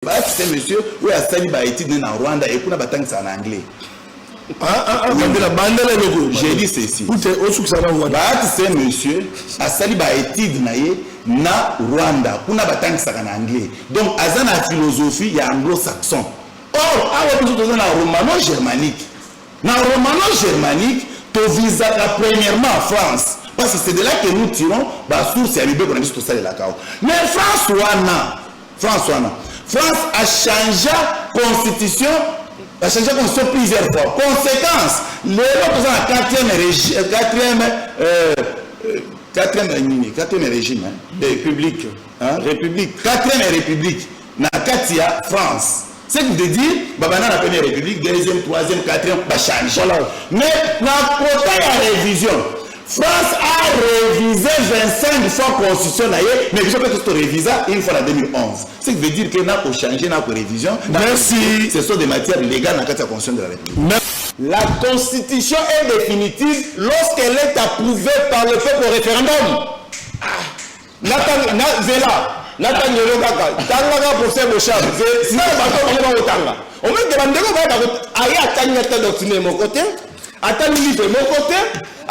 C'est monsieur où a sali ba étude en Rwanda et pour na batang ça en anglais. J'ai dit ceci. C'est monsieur a sali ba étude na Rwanda pour na batang ça en anglais. Donc azana philosophie ya anglo-saxon. Or a besoin de na romano-germanique. Na romano-germanique to visa premièrement en France. Parce que c'est de là que nous tirons la source et qu'on a vu tout ça de la CAO. Mais France a changé la constitution plusieurs fois. Conséquence, les autres ont quatrième régime de République. Quatrième République. Na Katia, France. C'est que de dire, la première République, deuxième, troisième, quatrième, pas changer. Mais la quota de révision. France a révisé 25 fois la constitution, mais je peux que réviser une fois en 2011. Ce qui veut dire que nous avons changé notre révision. Merci. Ce sont des matières légales dans la constitution de la République. La constitution est définitive lorsqu'elle est approuvée par le peuple au référendum.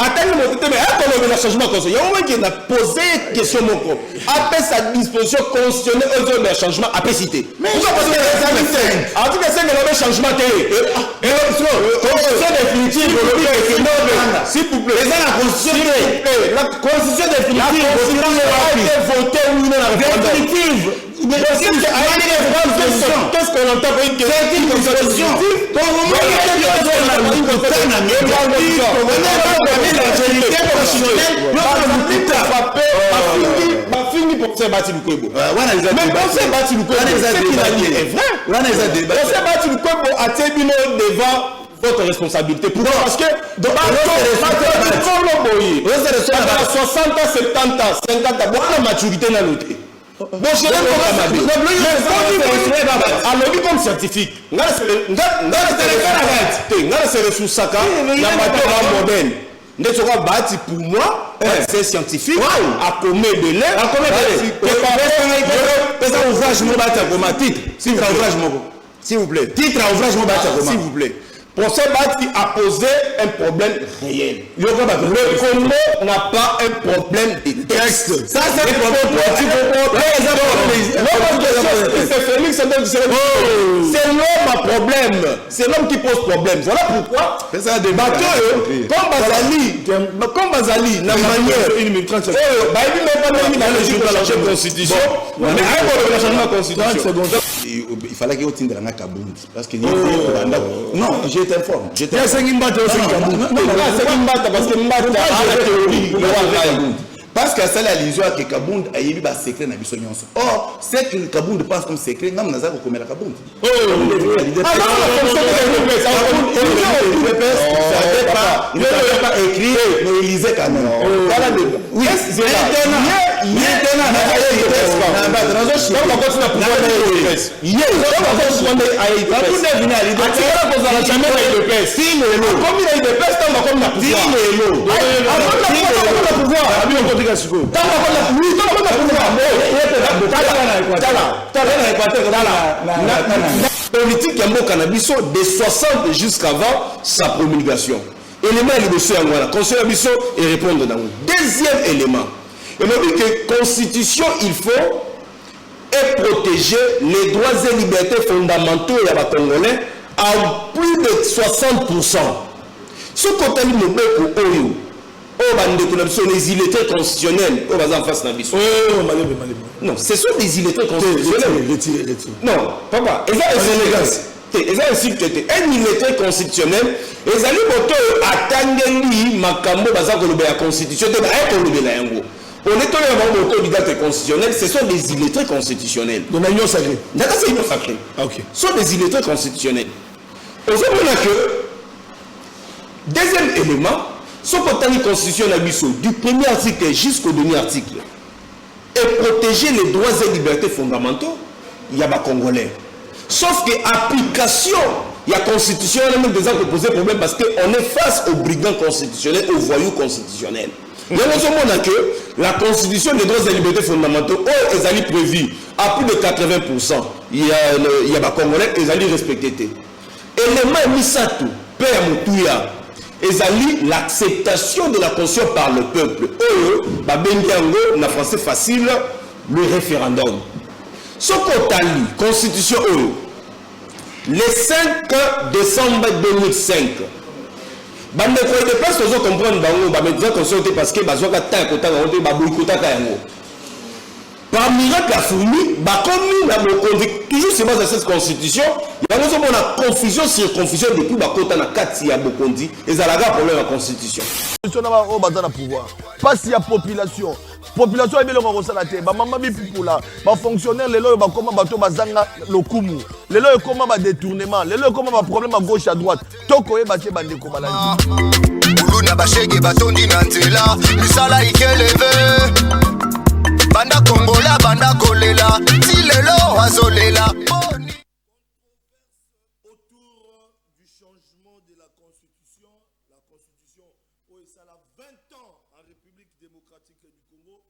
Attendez mon côté, mais attendez le changement constitutionnel. Il y a un moment qui a posé question mon corps. Après sa disposition constitutionnelle, aux autres changements, après cité. Mais pourquoi poser les articles 5? Article 5, il y a un changement télé. Constitution définitive, s'il vous plaît. La constitution définitive, a été votée ou non la définitive. Qu'est-ce qu'on entend par une constitution? Votre responsabilité. Pourquoi? Parce que dans 60 ans, 70 ans, 50 ans, la maturité dans l'autre. Bon, je l'ai comme scientifique. Pour moi, c'est scientifique. À combien de l'air? S'il vous plaît. Titre à ouvrage, s'il vous plaît. Procès Bati a posé un problème réel. Le Congo n'a pas un problème de texte. Ça, c'est un problème politique. C'est l'homme à problème. C'est l'homme qui pose problème. Voilà pourquoi. Comme Bazali, la manière. Il fallait qu'il y ait un Kabundi. Parce que non, je t'informe. Parce que c'est l'allusion à que Kabound a eu un secret dans la vie. Or, c'est que Kabound pense comme secret, nous avons comme la Kabound. Il ne peut pas écrire, mais il lisait quand même. Oui, c'est politique Yambo Cannabiso de 60 jusqu'avant sa promulgation. Élément de monsieur Angola, conseiller Abisso et répondre dans le deuxième élément. Il m'a dit que constitution, il faut et protéger les droits et libertés fondamentaux et à Congolais à plus de 60%. Ce côté nous met au les illettrés constitutionnels au bazar face Nabisso. Non, ce sont des illettrés constitutionnels. Non, papa, ils un illettré constitutionnel, ils allaient attendre Makambo bazar la constitution de la on est tombé constitutionnel, ce sont des illettrés constitutionnels. De l'union sacrée. D'accord, c'est l'union sacrée. Ok. Ce sont des illettrés constitutionnels. Aujourd'hui, on a que deuxième élément. Ce côté constitution du premier article jusqu'au dernier article et protéger les droits et libertés fondamentaux, il y a des Congolais. Sauf que l'application, il y a constitution, il y a même des gens qui posent problème parce qu'on est face aux brigands constitutionnels, aux voyous constitutionnels. Il y a que la constitution des droits et libertés fondamentaux est prévue à plus de 80%. il y a des Congolais, ils allaient respecter. Élément misato, Père Moutouya, ils allaient l'acceptation de la Constitution par le peuple. Eux, en français facile, le référendum. Ce qu'on a lu, Constitution, le 5 décembre 2005, bande de quoi de place que vous comprenez parce que par miracle la fourmi toujours c'est base à cette constitution il y a une confusion sur confusion depuis bakota na kati ya bokondi et ça la problème la constitution pouvoir pas si ya population population ebele ko sala te ba mama bi pupula ba fonctionnaire lelo ba koma bato bazanga lokumu lelo ekoma ba détournement lelo ekoma ba problème à gauche à droite toko e batie bande ko balandi buluna ba shege batondi na nzela misala ikeleve banda kongola banda kolela si lelo azolela autour du changement de la constitution où ça a 20 ans en République démocratique du Congo.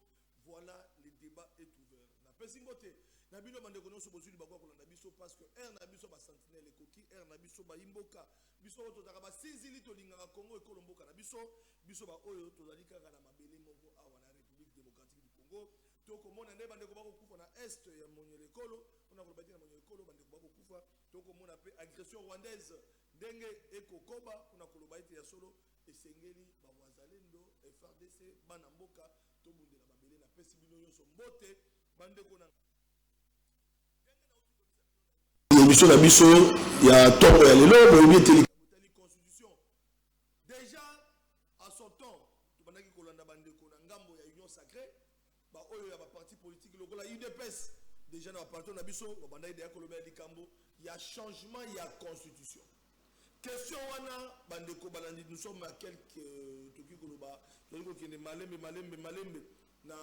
Voilà, le débat est ouvert. La Pesimote, Nabino Mandekono Sobosu Bagua Nabiso parce que R Nabiso ba sentinelle et coquille, R Nabiso ba imboka, Biso Totaraba Sizili Tolinga Congo et Colomboka Nabiso, Biso ba Oyo Tozalika na Mabele Moko à la République démocratique du Congo. Toko Mona Neba Ndekobako Kufa na Est ya Monyele Kolo, on a rebâti na Monyele Kolo, Bandekobako Kufa, Toko Mona pe agression rwandaise, Denge Eko Koba, on a Kolobaite ya Solo, et Sengeli, Bawazalendo, FRDC, Banamboka, Tobundi la Babele, la Pesibino son bote, Bandekona. L'émission de la Bisso, il y a top et l'élo, mais il y a constitution. Déjà, à son temps, pendant que Kolanda Bandeko, Ngambo, il y a union sacrée, il y a un parti politique, la UDPS, déjà dans la partie de la Bisso, il y a changement, il y a constitution. Question wana bandeko balandi nous sommes à quelques toki koloba qui est malembe na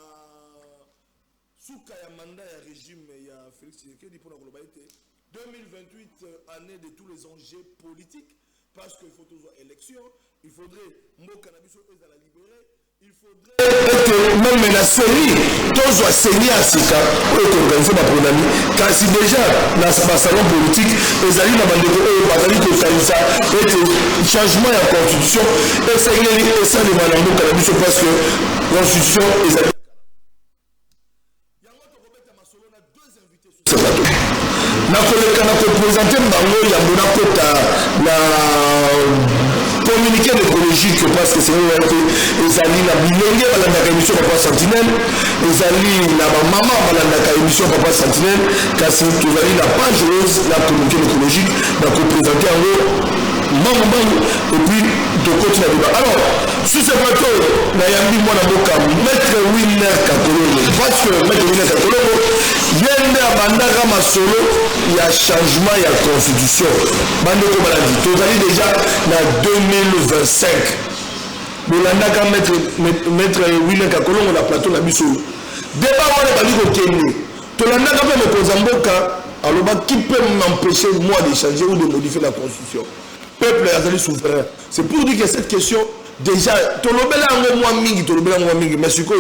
suka ya mandat ya régime ya Félix Tshisekedi pour la koloba été 2028 année de tous les enjeux politiques parce qu'il faut toujours élection il faudrait mboka na biso ezala libérer il faudrait même la série tous doit saigner à sika pour organiser ma problème car si déjà dans ce salon politique les alliés na bandeko bazali ko salisa et changement de la constitution et c'est ça les malambo kalabiso parce que constitution les alliés yango to kobeta masolo na deux invités sur na koleka na ko présenter bango ya bona kota na communiqué écologique parce que c'est vrai que les alliés la bilenge balandaka émission Papa Sentinelle les alliés la maman balandaka émission Papa Sentinelle kasi tozali la page rose la communiqué écologique na ko présenter en haut et puis de continuer le débat. Alors sur ce plateau nayambi mwana boka maître Winner Kakolongo parce que maître Winner Kakolongo yende abandaka masolo ya changement ya constitution bandeko baladi tozali déjà na 2025 bolandaka maître Winner Kakolongo na plateau na biso débat wana bali kokende tolandaka mpe mokonzi ya mboka aloba qui peut m'empêcher moi de changer ou de modifier la constitution peuple est souverain. C'est pour dire que cette question, déjà, mais ce que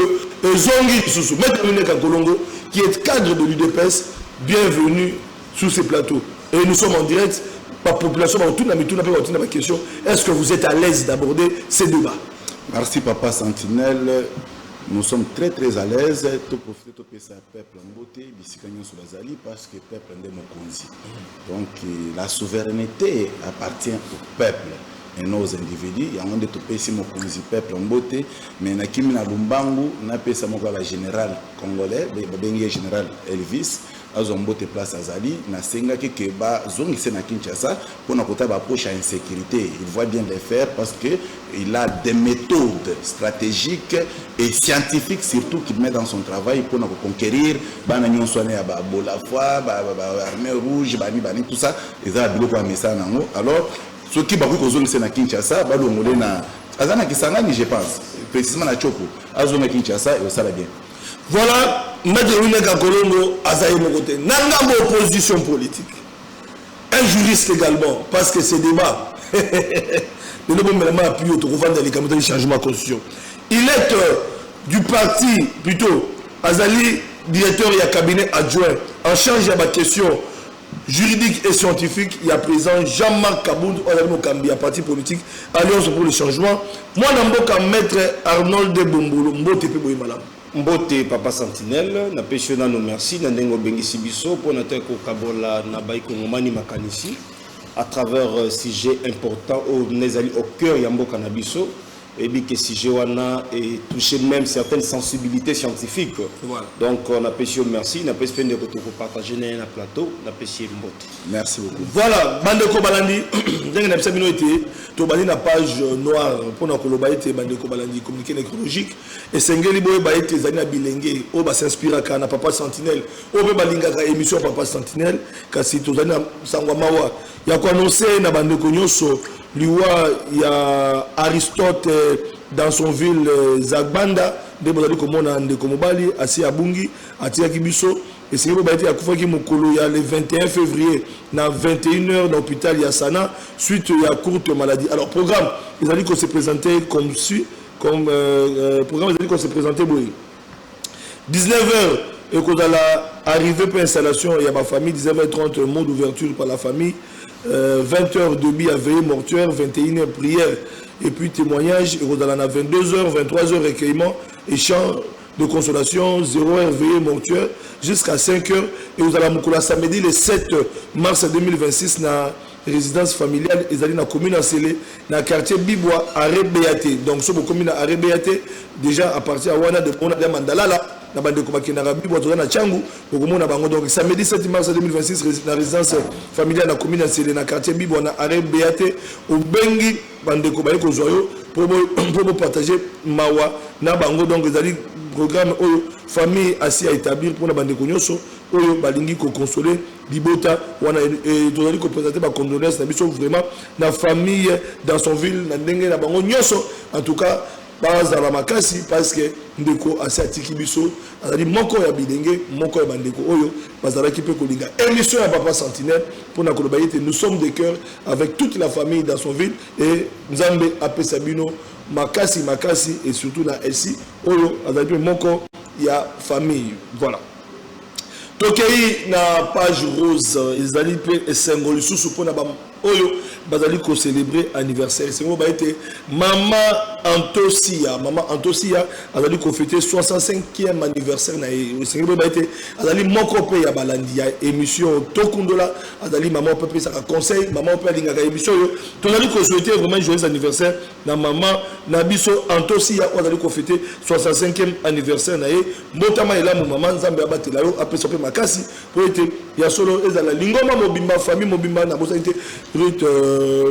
Zongi Soussou, Maître Winner Kolongo, qui est cadre de l'UDPS, bienvenue sur ces plateaux. Et nous sommes en direct, par population, ma question, est-ce que vous êtes à l'aise d'aborder ces débats? Merci Papa Sentinelle. Nous sommes très à l'aise de profiter de ce peuple en beauté, sur la Zali, parce que le peuple est démocratie. Donc la souveraineté appartient au peuple et non aux individus. Il y a un de tout mon peuple en beauté, mais na kimi na Lumbangu, na pesa mon général congolais, le général Elvis. Azombote place Azali, na senga ke ba zongi se na Kinshasa pour na kota ba poche à insécurité. Il voit bien les faire parce que il a des méthodes stratégiques et scientifiques surtout qu'il met dans son travail pour na conquérir bana nyon soné ya ba Bolafwa, ba armée rouge, bani tout ça, ils a biloko amesa nango. Alors ceux qui ba ko zongi se na Kinshasa ba lo ngolé na azana kisangani je pense précisément na Choko azona Kinshasa et ça va bien. Voilà, Maître Winner Kakolongo, Azaï Mokote, Nangamo opposition politique. Un juriste également, parce que ces débats, nous avons appuyé au Tourofan dans les campagnes de changement de constitution. Il est du parti, plutôt, Azali directeur et cabinet adjoint en charge de la question juridique et scientifique, il y a présent Jean-Marc Kabound, à parti politique Alliance pour le changement. Moi, je suis maître Arnold de Bombolo, Mbote Peboy Malam. Mbote Papa Sentinelle, na peshona no merci, na ndengo bengisi biso, pour notre Kabola na baïko ngomani makanisi, à travers sujet important au cœur Yambo Kanabiso. Et bien que si Johanna est touché même certaines sensibilités scientifiques. Voilà. Donc on a péché merci, on a péché de partager un plateau, on a péché Mbote. Merci beaucoup. Voilà, Bandeko Balandi, tu as une page noire pour nous collaborer Bandeko Balandi, communiqué écologique. Et Sengeli Boy Baïté Zania Bilengue, on va s'inspirer à Papa Sentinelle, on va balinga émission Papa Sentinelle, car si tu as Sangwamawa, il y a quoi annoncer na Bandeko Nyoso. Il y a Aristote dans son ville Zagbanda, il y a Abungi, à Tiakibiso, et c'est le 21 février, à 21h dans l'hôpital Yassana, suite à courte maladie. Alors, programme, ils ont dit qu'on s'est présenté comme programme, ils ont dit qu'on s'est présenté 19h, et qu'on a arrivé pour l'installation, il y a ma famille, 19h30, mot d'ouverture par la famille. 20h demi à veillée mortuaire, 21h prière et puis témoignage, et on a 22h, 23h recueillement et chant de consolation, 0h veillée mortuaire jusqu'à 5h, et vous allez à samedi le 7 mars 2026 na résidence familiale et dans la commune à Sélé, dans le quartier Bibois à Rebéaté. Donc sur la commune à Rebéaté, déjà à partir de Wana de Mandala là, na bande ko bakina rabi boto na changu bokomona bango. Donc samedi 7 mars 2026 na résidence familiale na commune à Sélé, na quartier Bibois na Rebéaté au bengi bande ko baye ko zoyo pour partager mawa na bango. Donc ezali programme oyo famille assis à établir pour la bande ko nyoso oyo balingi ko consoler Bibota, on a présenté ma condoléance, vraiment la famille dans son ville, en tout cas, parce que ndeko assez atiki biso, on a dit moko ya bilenge, moko ya bandeko oyo, bazala ki pe kolinga. Émission à Papa Sentinelle pour na kolobayete, nous sommes de cœur avec toute la famille dans son ville et Nzambe ape Sabino makasi et surtout na Elsi oyo, on a dit moko ya famille, voilà. Tokei na page rose, ils allaient et symbole sous pour na oyo bazali ko célébrer anniversaire. C'est moi baité maman Antosia azali ko fêter 65e anniversaire na c'est moi baité azali moko pe ya balandi ya émission Tokundola azali maman pe ça conseil maman pe linga émission yo to azali ko souhaiter vraiment joyeux anniversaire na maman na biso Antosia azali ko fêter 65e anniversaire na mbotama ela mo maman Nzambe abatela yo apesa pe makasi pour être ya solo ezala lingoma mobimba famille mobimba na bosalité Ruth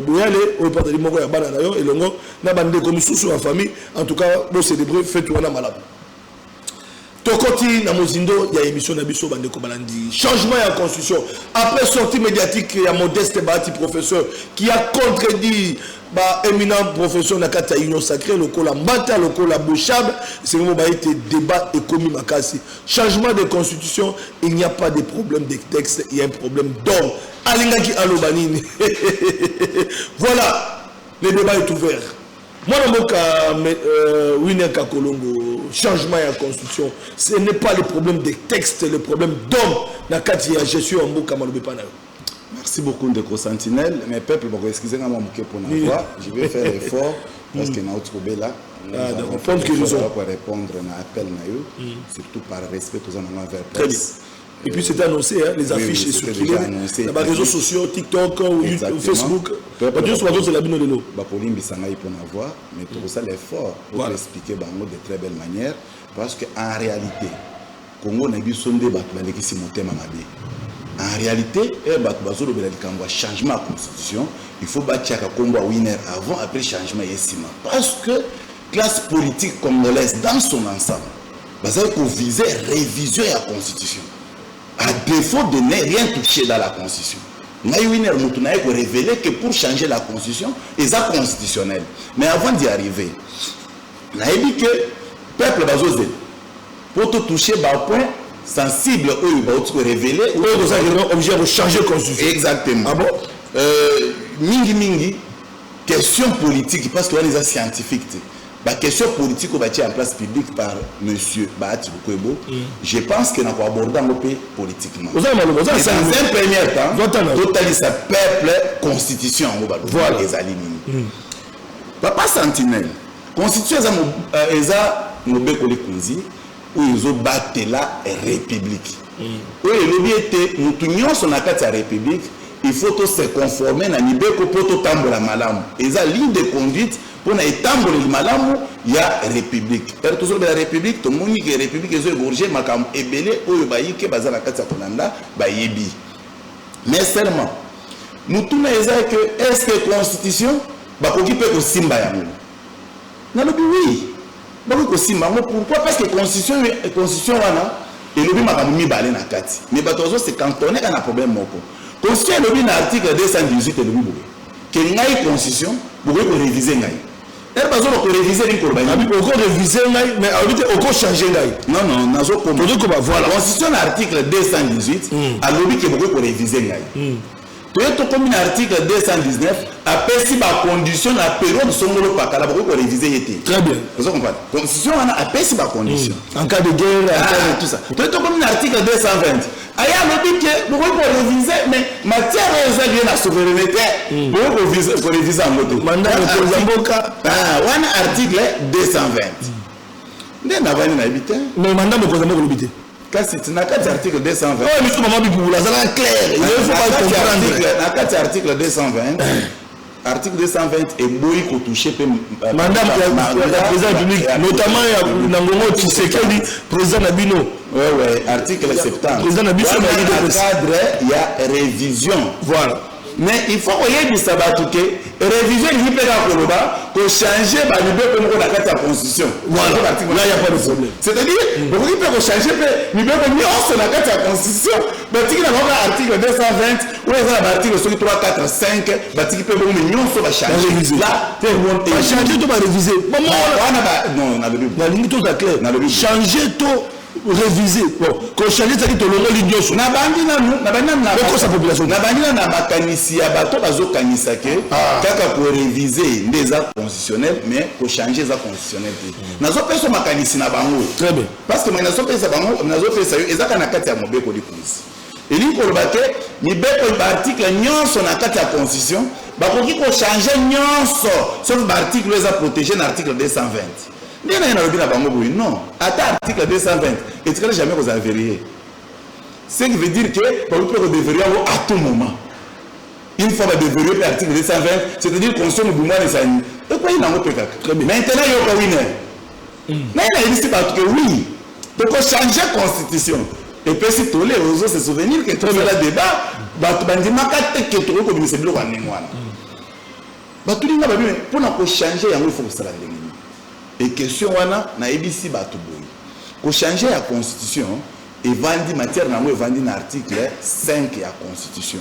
Boyale au parti de Moko ya bana na yo elongo na bande comme sous la famille en tout cas pour célébrer fête wana malabu. Tokoti na mozindo ya émission na biso bande ko balandi changement ya constitution après sortie médiatique ya Modeste Bahati professeur qui a contredit éminent professeur na kata union sacrée lokola mbata lokola bochab. C'est vraiment été débat et commis makasi changement de constitution. Il n'y a pas de problème de texte, il y a un problème d'homme alingaki alobanini. Voilà, le débat est ouvert. Moi je Winner Kakolongo changement de constitution, ce n'est pas le problème des textes, le problème d'homme na kati ya gestion en mboka malobe pana. Merci beaucoup de Sentinelle. Mes peuples, excusez-moi pour la voix. Je vais faire l'effort parce que nous avons trouvé là. Pour répondre à l'appel, surtout par respect aux gens vers la presse. Et puis c'est annoncé, hein, les affiches sont circulées dans les réseaux sociaux, TikTok, YouTube, Facebook. Dieu soit c'est la bino de l'eau. Pour avoir, mais tout ça l'effort pour expliquer de très belle manière parce qu'en réalité, Congo n'a pas sondé qui en réalité, changement de la constitution, il faut bâtir un combat winner avant, après changement estimant. Parce que la classe politique congolaise dans son ensemble, vous visez révision de la constitution. À défaut de ne rien toucher dans la constitution. Winner nous avons révélé que pour changer la constitution, c'est constitutionnel. Mais avant d'y arriver, nous avons dit que le peuple va pour tout toucher un point sensible où il va révéler obligé de changer la constitution. Exactement. Ah bon? Mingi question politique parce qu'on est scientifique. la question politique qui va en place publique par M. Bahati Lukwebo, je pense qu'il n'a pas abordé un peu politiquement. Dans un premier temps, total sa peuple constitution voilà les alignés. Papa Sentinelle, constitution eza mobeko le kunzi où ils ont battu la république. Oui, le but était nous sur la carte de la république, il faut se conformer à nibeko pour tout tambour malam. Eza ligne de conduite pour étendre le malamu, il y a république. Car tout la république, tout le monde qui est république, ils ont égorgé, makam ebele, ou baïke, bazar la carte de Kolanda, baïebi. Mais seulement, nous tous les gens que est-ce que la constitution va occuper au Simba Yamou? Non, oui. Pourquoi? Parce que la constitution, et le but m'a mis balé na kati. Mais batozo c'est quand on est un problème moko. Constitution le but l'article 218 et le but. Que ngai constitution, vous pouvez réviser ngai. Elle bazo ko réviser une corba. Abi ko réviser ngai mais habité ko changer ngai. Non, nazo ko. Voilà. Constitution l'article 218 a le but que vous pouvez réviser ngai. Comme l'article 219, après si ma condition, la période de son mot pas qu'à pour réviser était. Très bien. Vous comprenez? Constitution, après si ma condition. En cas de guerre, tout ça. Comme l'article 220. Aya le dit que vous pouvez réviser, mais matière réservée la souveraineté, vous pouvez réviser en moto. Mandat de Zamboka. Un article 220. N'est pas habité. Mais mandat de Zamboka l'habité. C'est un article 220. Oh, mais comment vous la clair. Il faut pas comprendre. Article 220. Article 220 est boy ko touché madame la présidente publique notamment Nangongo Tshisekedi président Nabino. Ouais, article 70. Président Nabino cadre il y a révision. Voilà. Mais il faut qu'il y ait du sabatouké, réviser l'hyper-Koloba, pour changer l'hyper comme on a fait la constitution. Voilà, là il n'y a pas de problème. C'est-à-dire, il peut changer l'hyper comme on a fait la constitution. L'article 220, où il y a l'article 3, 4, 5, l'article peut changer. Là, tu vas changer, tu vas réviser. Non, la limite tout est clair. Changer tout. Réviser quand changer ça dit to longo ligne so na bandi na sa population na bandi na makanisi ya bato bazo kanisa ke kaka pour réviser les actes constitutionnels mais pour changer ça constitutionnel nazo peso makanisi na bango très bien parce que nazo pesa bango nazo pesa yo ezaka na kati ya mobeko likunzi eli ko lobake ni beko article nyonso na kati ya constitution ba ko ki ko changer nyonso sauf article les a protégé na article 220. Non, à l'article 220, et tu ne jamais vous avez vérifié. Ce qui veut dire que vous pouvez vérifier à tout moment. Une fois que vous vérifiez l'article 220, c'est-à-dire qu'on se mouvement de ça. Et quoi il n'a pas fait? Maintenant, il y a un winner. Mais il a dit que oui. Donc, on change la constitution. Et puis, si tous les autres se souvenir que tout le débat, il y a que tout le monde se bloque en Némoine. Pour changer, il faut se rendre. Et question wana na ebisi bato boy ko changer la constitution et vandi matière na mo vandi na article 5 ya constitution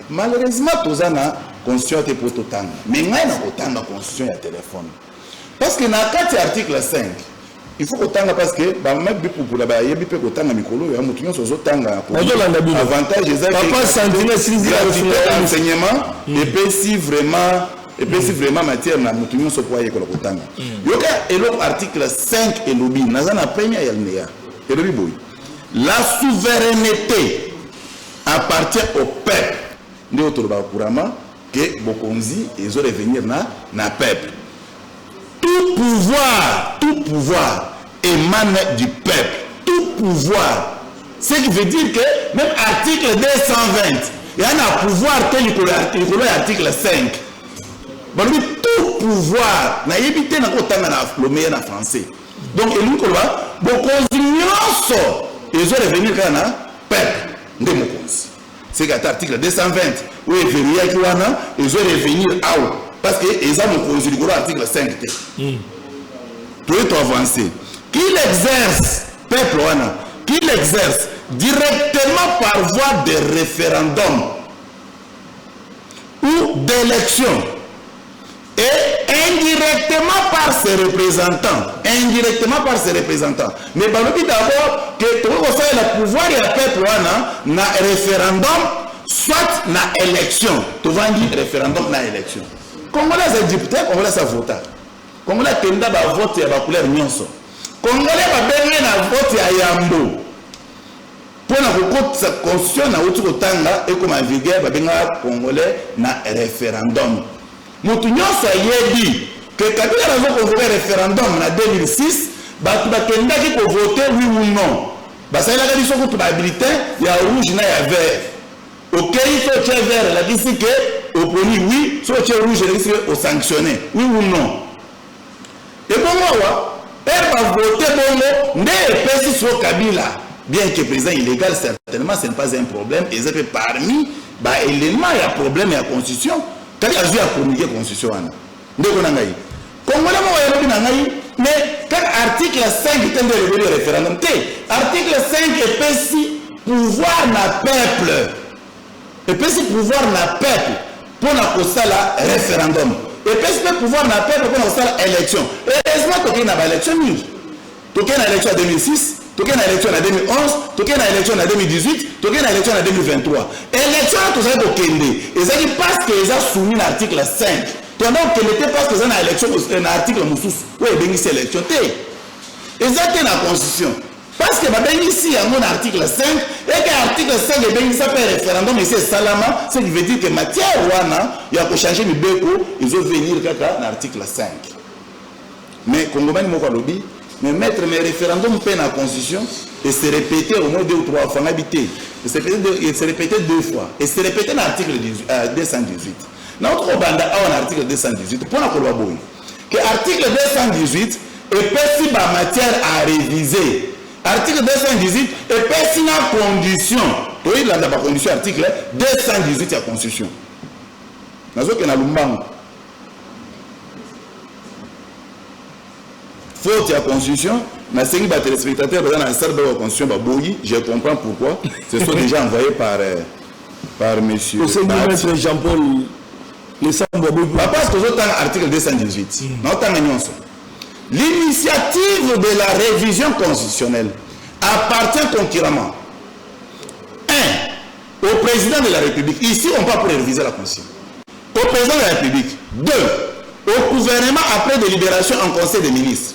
malheureusement tozana constitution te poto tanga mais ngai na kotanga constitution ya téléphone parce que na kati article 5 il faut kotanga parce que ba mettre bi pour la ba yebi pe kotanga mikolo ya mutu nyonso zotanga avantage ezali papa Sentinelle silizi enseignement et puis si vraiment matière na mutu nyonso kwa yekola kotanga yoka eloko article 5 elobi nazana première yalnea elobi boy la souveraineté appartient au peuple ndio toloba kurama que bokonzi ezo revenir na peuple tout pouvoir émane du peuple tout pouvoir ce qui veut dire que même article 220 il y a un pouvoir tel que l'article 5. Tout pouvoir n'a évité na kotanga na le meilleur en français. Donc et nous quoi bokonzi ils ont revenir kana peuple de mokonzi. C'est l'article 220 où il vérifié qui wana ils ont revenir out parce que ils ont mokonzi le article 5 Tout est avancé. Qui l'exerce peuple wana qui l'exerce directement par voie de référendum ou d'élection et indirectement par ses représentants. Mais par le but d'abord que tout le monde le pouvoir et le peuple na référendum, soit na élection. Tu vas dire référendum na élection. Congolais est député, Congolais est voté. Congolais kenda ba vote ya ba couleur nyonso. Congolais ba bengi na vote ya yambo. Pona kokotisa constitution na uti kotanga ekoma vigueur ba benga Congolais na référendum. Mutu nyonso yebi que Kabila razo convoquer référendum na 2006, batu bakendaki ko voter oui ou non. Basala ka biso ko habilité ya rouge na ya vert. OK, so tient vert la dit que oponi oui, so tient rouge la dit au sanctionner. Oui ou non. Et bon moi, elle va voter bongo ndé pesi sur Kabila. Bien que président illégal certainement ce n'est pas un problème et ça fait parmi ba élément il y a problème ya constitution. Quand il y a eu à promulguer constitution ana. Ndeko na ngai. Congolais mo yelobi na ngai mais quand article 5 tende le référendum article 5 epesi pouvoir na peuple. Epesi pouvoir na peuple pour na kosala référendum. Epesi pouvoir na peuple pour na kosala élection. Heureusement toke na ba élection mingi. Toke na élection en 2006, toke na élection en 2011, toke na élection en 2018, toke na élection en 2023. Élection to ça kokende. Ezaki parce que ils ont soumis l'article 5. Pendant qu'elle était parce que ça na élection na article mususu. Ouais, bengi c'est élection té. Ezaki na constitution. Parce que bengi ici en mon article 5 et que l'article 5 et bengi ça fait référendum ici salama, ce qui veut dire que matière wana il y a ko changer mibeko, ils ont venir kaka na article 5. Mais Congomani moko lobi mais mettre mes référendums peine à constitution et se répéter au moins 2 ou 3 fois habité. Et se répéter 2 fois. Et se répéter dans l'article 218. Notre banda a un article 218 pour la collaborer. Que l'article 218 est perçu par matière à réviser. Article 218 est perçu dans condition. Oui, il y a la condition article 218 de la constitution. Nous avons un faute la constitution, mais c'est que les téléspectateurs dans la salle de la constitution, je comprends pourquoi. Ce sont déjà envoyés par monsieur. Au Seigneur Maître Jean-Paul, les Sambobou. Parce que j'entends l'article 218. L'initiative de la révision constitutionnelle appartient concurremment 1. Au président de la République. Ici, on parle pour réviser la constitution. Au président de la République. 2. Au gouvernement après délibération en conseil des ministres.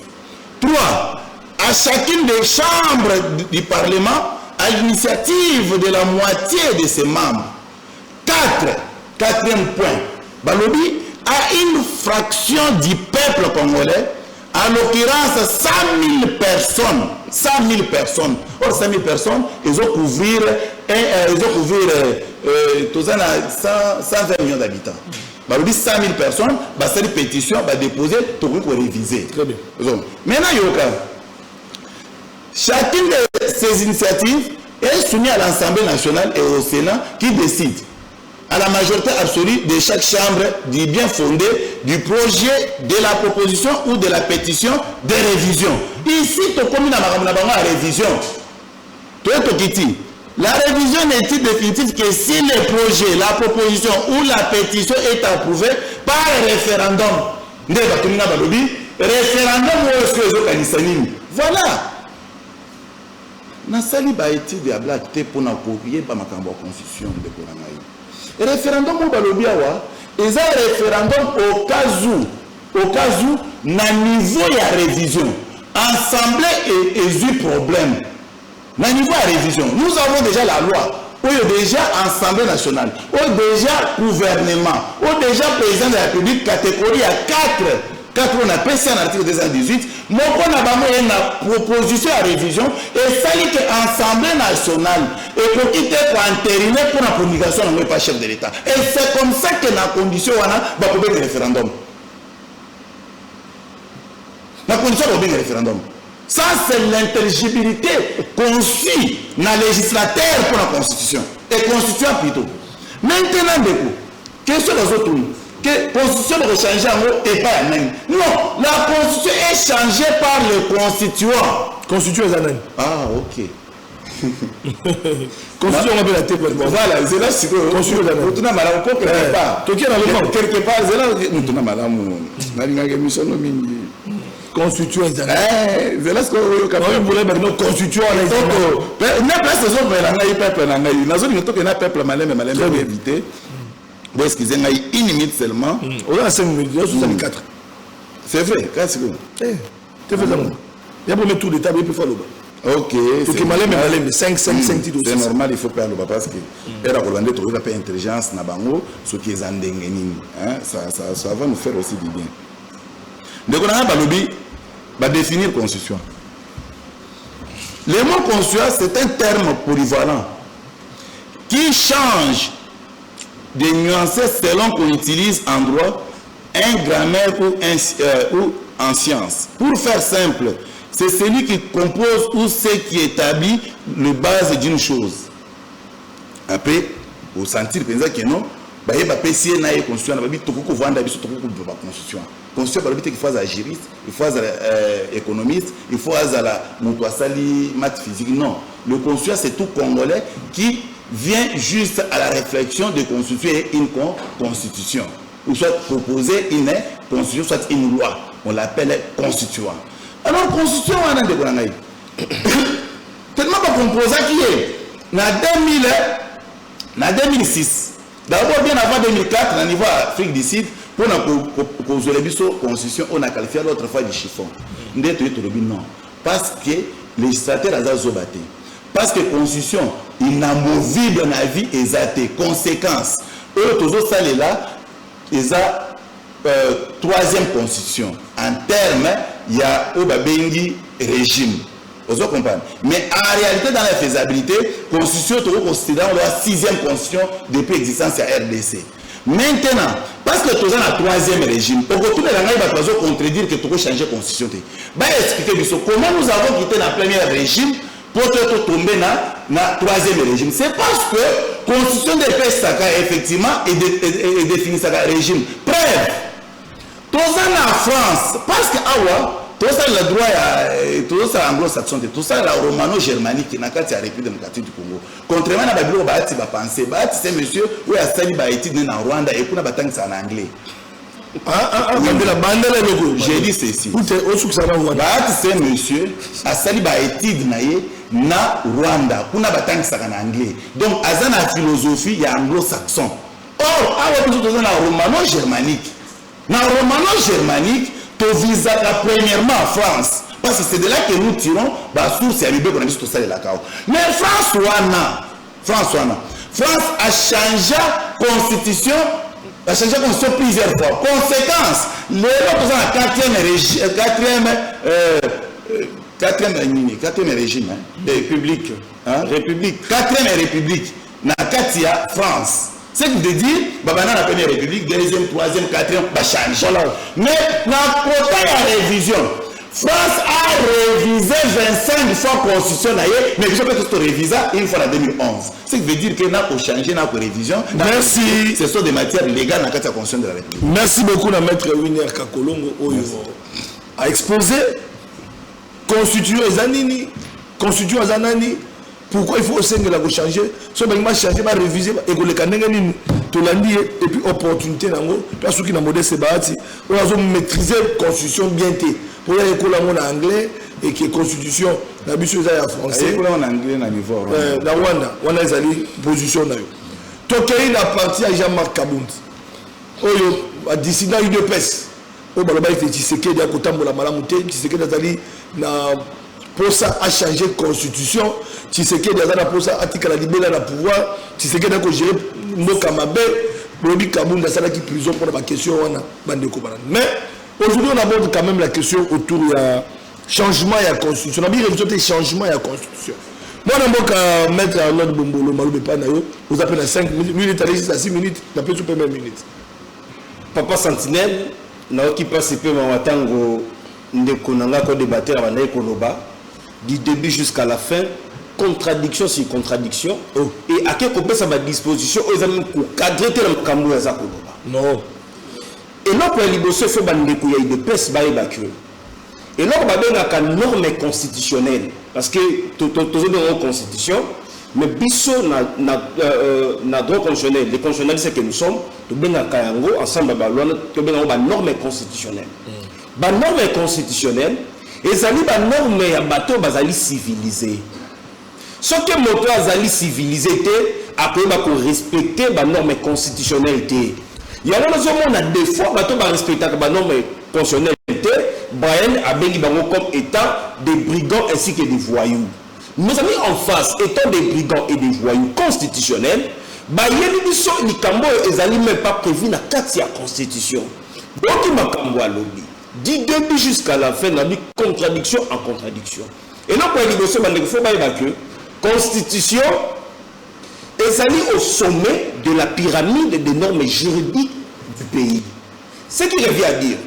3. À chacune des chambres du Parlement à l'initiative de la moitié de ses membres. 4. Quatrième point. Balobi a une fraction du peuple congolais, en l'occurrence 100 000 personnes. 100 000 personnes. Or, 100 000 personnes, ils ont couvrir 120 millions d'habitants. Balobi 100 000 personnes, cette pétition va déposer, tout le monde réviser. Très bien. Maintenant, chacune de ces initiatives est soumise à l'Assemblée nationale et au Sénat qui décide à la majorité absolue de chaque chambre du bien fondé du projet de la proposition ou de la pétition de révision. Ici, tu as la révision. La révision n'est définitive que si le projet, la proposition ou la pétition est approuvée par référendum. Référendum voilà. Nasali ba étude ya black te pour na copier pas ma constitution de Konanaï. Référendum au Balobiawa, ils ont référendum au cas où, na niveau de révision, assemblée et eu problème. Na niveau de révision, nous avons déjà la loi, où il y a déjà Assemblée nationale, où il y a déjà gouvernement, où il y a déjà président de la République, catégorie à 4 on a passé en article 218, mon qu'on a une proposition à révision, et ça dit que l'Assemblée nationale est pour quitter pour entériner pour la promulgation de pas chef de l'État. Et c'est comme ça que la condition on a pour le référendum. La condition pour le référendum. Ça c'est l'intelligibilité conçue dans le législateur pour la Constitution. Et constituant plutôt. Maintenant, question des autres. Que la Constitution doit changer en haut et pas en même. Non, la Constitution est changée par le constituant. Constituant les années. Ah, ok. Constitution on va la tête. Voilà, c'est là ce que Constitution les années. Tu n'as mal à quelque part. Quelque part, c'est là que tu n'as mal à mon. Constituant les années. C'est là ce que vous voulez maintenant constituant les années. N'a pas ce genre de peuple n'a eu. N'a pas peuple malin mais malin éviter. Vous excusez-moi, une minute seulement. On a 5 minutes, 64. C'est vrai, qu'est-ce que tu fais ça. Il y a premier tour de table, il peut faire le bas. Ok, c'est normal, il faut faire le bas parce que elle a Hollandais, tu as pas intelligence, ce qui est en denguenine. Ça va nous faire aussi du bien. Donc on a va définir constitution. Le mot constitution, c'est un terme polyvalent qui change de nuancer selon qu'on utilise en droit, un grammaire ou en science. Pour faire simple, c'est celui qui compose ou ce qui établit le base d'une chose. Après, au sentir que non, il y a des constitution, il y a des constitution. Constitution, il faut être juriste, il faut être économiste, il faut être maths physique. Non, le constitution, c'est tout Congolais qui vient juste à la réflexion de constituer une constitution. Ou soit proposer une constitution, soit une loi. On l'appelle constituant. Alors, constitution, on a des problèmes. Tellement pas composant qui est. En 2006, d'abord bien avant 2004, au niveau Afrique du Sud, pour la constitution, on a qualifié l'autre fois du chiffon. Non. Parce que les législateurs ont zobaté. Parce que la constitution, inamovible dans la vie, est athée. Conséquence. Eux, tous ça là, ils ont troisième constitution. En termes, il y a un régime. Vous comprenez? Mais en réalité, dans la faisabilité, la constitution est considérée la sixième constitution depuis l'existence de la RDC. Maintenant, parce que tu as un troisième régime, pour que tout le monde va contredire que tu peux changer la constitution. Je vais expliquer comment nous avons quitté le premier régime pour tomber dans le troisième régime. C'est parce que la constitution de Pessaka, effectivement, est définie comme régime. Preuve, tout ça en France, parce que tout ça le droit, tout ça anglo-saxon, tout ça la romano-germanique qui est dans la République démocratique du Congo. Contrairement à Babylone, Bahati va penser, Bahati c'est monsieur où il a sali Bahati en Rwanda et puis on a battu en anglais. J'ai dit ceci. Bahati c'est monsieur a sali Bahati na Rwanda, on a battu en anglais. Donc à la philosophie il y a anglo-saxon. Or, à la romano-germanique. Dans la romano-germanique, tu vises premièrement en France. Parce que c'est de là que nous tirons la source et la qu'on a dit tout ça de la CAO. Mais France a changé la constitution plusieurs fois. Conséquence, les autres ont la quatrième régime de République. Quatrième République. Dans la France. C'est que de dire, dans la première république, deuxième, troisième, quatrième, ça change. Mais dans le côté de la révision, France a révisé 25 fois la constitution, mais je peux tout réviser une fois en 2011. Ce qui veut dire que nous avons changé notre révision. Merci. Ce sont des matières légales dans la constitution de la République. Merci beaucoup, Maître Winner Kakolongo, a exposé constitution Zanini, constitution Zanani. Pourquoi il faut aussi que la changer? Si on va changer, on va réviser, et puis opportunité, parce qu'il y a un modèle, on va maîtriser la constitution bien. Pour la école en anglais et que la constitution, la mission est en français. L'école en anglais, dans le niveau. La Rwanda, on a une position. Tokei, la partie à Jean-Marc Kabound. Le dissident UDPS. Il y a des Tshisekedi à côté de la Malamouté, Tshisekedi pour ça a changé la constitution, Tshisekedi a pour ça a tika la libérer le pouvoir, Tshisekedi a géré Mokamabe, Robi Kabound a qui prison pour la question mais aujourd'hui on aborde quand même la question autour de changement de la constitution. On a bien révisé changement de la constitution. Moi je vais mettre à l'ordre Bombolo Malou Bepanayo, vous appelez à 5 minutes, à 6 minutes, on appelle sur première minute. Papa Sentinelle, qui participe à Tango Ndekonanga ko débattre avant Koloba. Du début jusqu'à la fin, contradiction sur contradiction. Et à quel point ça va disposition aux amis pour cadrer le Cameroun à Zakoloba. Non. Et là, pour les bosses, il faut que les de peste soient évacués. Et là, on va donner une norme constitutionnelle. Parce que tout est en constitution, mais Bissot n'a droit constitutionnel. Les constitutionnels, c'est que nous sommes, nous avons ensemble, nous avons une norme constitutionnelle. La norme constitutionnelle, et ça dit que la norme est civilisée. Ce que moto est civilisé, après on respecter la norme constitutionnelle. Il y a des fois, on a respecté la norme constitutionnelle. traité, Brian a béni comme étant des brigands ainsi que des voyous. Nos amis en face, étant des brigands et des voyous constitutionnels, Bayeli biso likambo ezali même pas prévu na kati ya constitution. Donc makambo alobi. Du début jusqu'à la fin, on a dit contradiction en contradiction. Et là, pour il faut que constitution ezali au sommet de la pyramide des normes juridiques du pays. Ce qui revient à dire,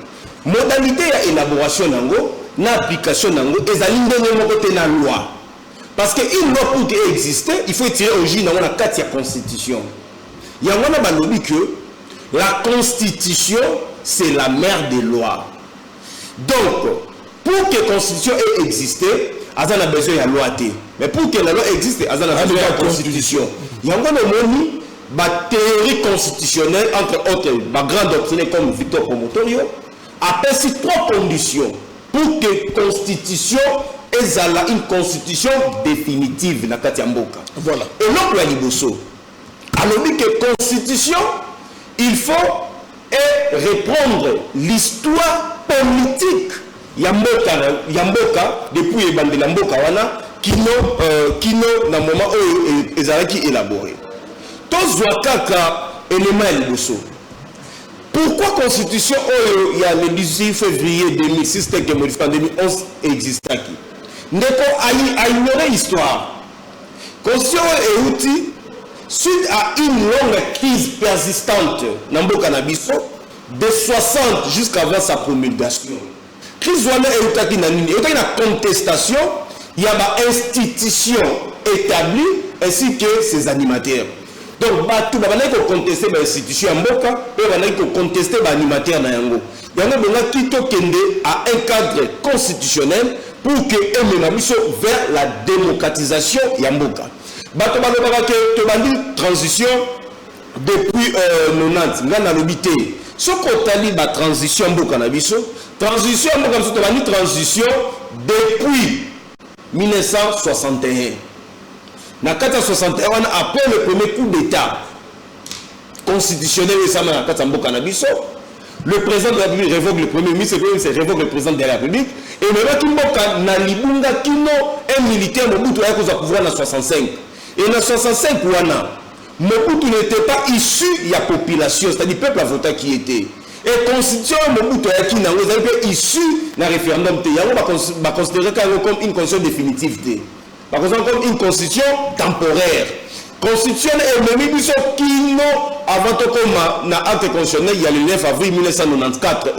modalité d'élaboration nango, na application nango, ezali ndenge moko te na loi. Parce qu'une loi pour exister, il faut tirer origine dans la carte de la constitution. Il y a un que la constitution, c'est la mère des lois. Donc, pour que la constitution ait existé, on a besoin de la loi. Mais pour que la loi existe, on a besoin de la constitution. Il y a une théorie constitutionnelle, entre autres, ma grande doctrine comme Victor Promotorio, appelle ces trois conditions pour que la constitution ait une constitution définitive dans la Mboka. Voilà. Et l'autre, il Liboso. Alors, que la constitution, il faut reprendre l'histoire politique Yamboka depuis Ebandela Mboka wana kino na moment où ezalaki élaboré. Tozwa kaka élément liboso. Pourquoi constitution il y a le 18 février 2006 qui est modifié en 2011 existaki? Ndeko a ignoré l'histoire. Constitution est outil suite à une longue crise persistante dans Mboka na biso de 60 jusqu'avant sa promulgation. Crise wana eutaki na nini? Eutaki na contestation, il y a une institution établie ainsi que ses animateurs. Donc tout le monde contester l'institution Mboka et on a contester l'animateur na yango. Yango benga kito kende à un cadre constitutionnel pour que emena biso vers la démocratisation ya Mboka. Bato balobaka ke to bandi transition depuis 90 ngana lobité. Ce qu'on la transition Mboka na biso, transition Mboka biso to bandi transition depuis 1961. Na 1961 après le premier coup d'état constitutionnel et ça na 4 Mboka na biso, le président de la République révoque le premier ministre, révoque le président de la République et maintenant Mboka na libunga kino un militaire Mobutu a cause pouvoir na 65. Et dans 65 wana Mobutu n'était pas issu de la population, c'est-à-dire le peuple a voté qui était. Et la constitution Mobutu est issu de la référendum. Il va considérer comme une constitution définitive. Par exemple, comme une constitution temporaire. Constitution est même qui avant comme dans l'acte constitutionnel, il y a le 9 avril 1994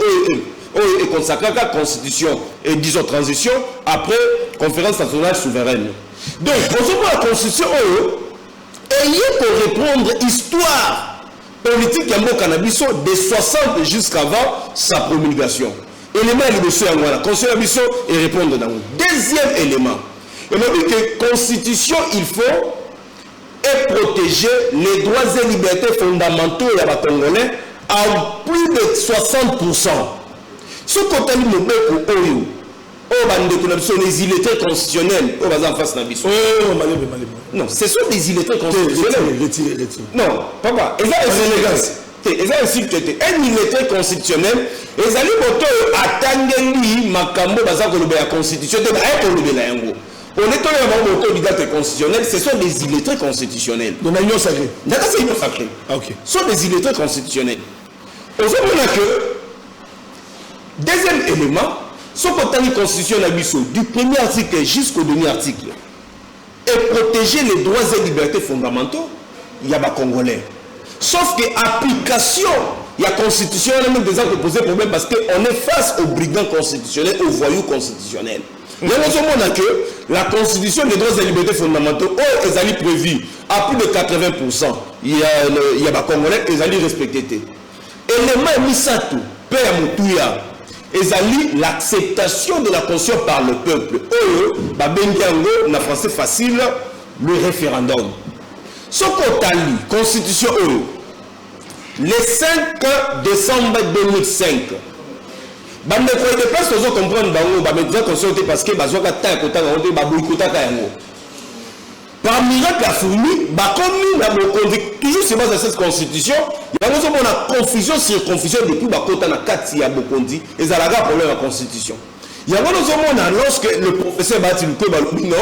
et consacré à la constitution et disons transition après conférence nationale souveraine. Donc, pour la constitution, ayez pour répondre l'histoire politique de Mboka de 60 jusqu'avant sa promulgation. Élément de la constitution et répondre dans le deuxième élément. Il m'a dit que la constitution, il faut protéger les droits et libertés fondamentaux des Congolais à plus de 60%. Ce côté de Mboka, les illettrés constitutionnels en face non, ce sont des illettrés constitutionnels. Non, papa, un illettré constitutionnel ils allaient attendre makambo la constitution on est constitutionnel, ce sont des illettrés constitutionnels. Donc l'union sacrée. D'accord, c'est l'union sacrée. Ok. Ce sont des illettrés constitutionnels. On sait que deuxième élément, ce côté de la constitution du premier article jusqu'au dernier article et protéger les droits et libertés fondamentaux, il y a des Congolais. Sauf que l'application, il y a la constitution, on a même des gens qui posent problème parce qu'on est face aux brigands constitutionnels, aux voyous constitutionnels. Mais nous sommes que la constitution des droits et libertés fondamentaux est prévue à plus de 80%. Il y a des Congolais qui sont respectés. Élément mis ça tout, Père Moutouya. L'acceptation de la constitution par le peuple. En français facile, le référendum. Ce qu'on a lu, constitution le 5 décembre 2005. Bande de presse, vous comprendre parce que par miracle a fourni, toujours c'est base à cette constitution, il y a une confusion sur confusion depuis Bakota na Kati ya Bokondi, et ça la problème de la constitution. Il y a une lorsque le professeur Batilouko Balobino,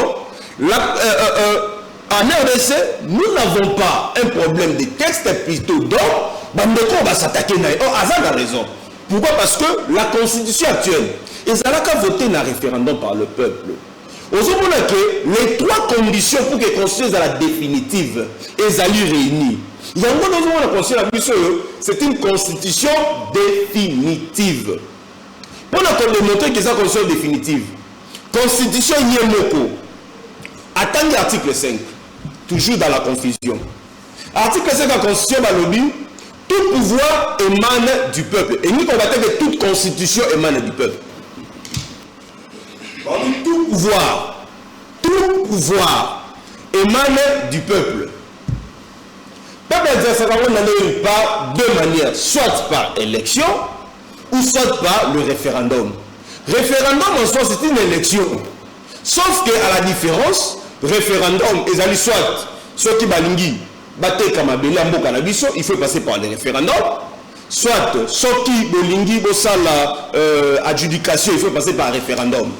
en RDC, nous n'avons pas un problème de texte plutôt, donc, on va s'attaquer. Oh, Azad a raison. Pourquoi? Parce que la constitution actuelle, ils ont voté dans un référendum par le peuple. Aux que les trois conditions pour que la constitution soit la définitive, elles allaient réunies. Il y a une constitution, c'est une constitution définitive. Pour nous démontrer que c'est une constitution définitive, constitution Yemoko, attendez l'article 5, toujours dans la confusion. Article 5 de la constitution, tout pouvoir émane du peuple. Et nous combattons que toute constitution émane du peuple. Tout pouvoir émane du peuple. Peuple n'allait par deux manières, soit par élection ou soit par le référendum. Référendum en soi c'est une élection. Sauf que à la différence, référendum, ils allaient soit ceux qui balingi, batté Kamabeli, Ambo Canabiso, il faut passer par le référendum. Soit ceux qui balingi, Bossala, adjudication, il faut passer par référendum.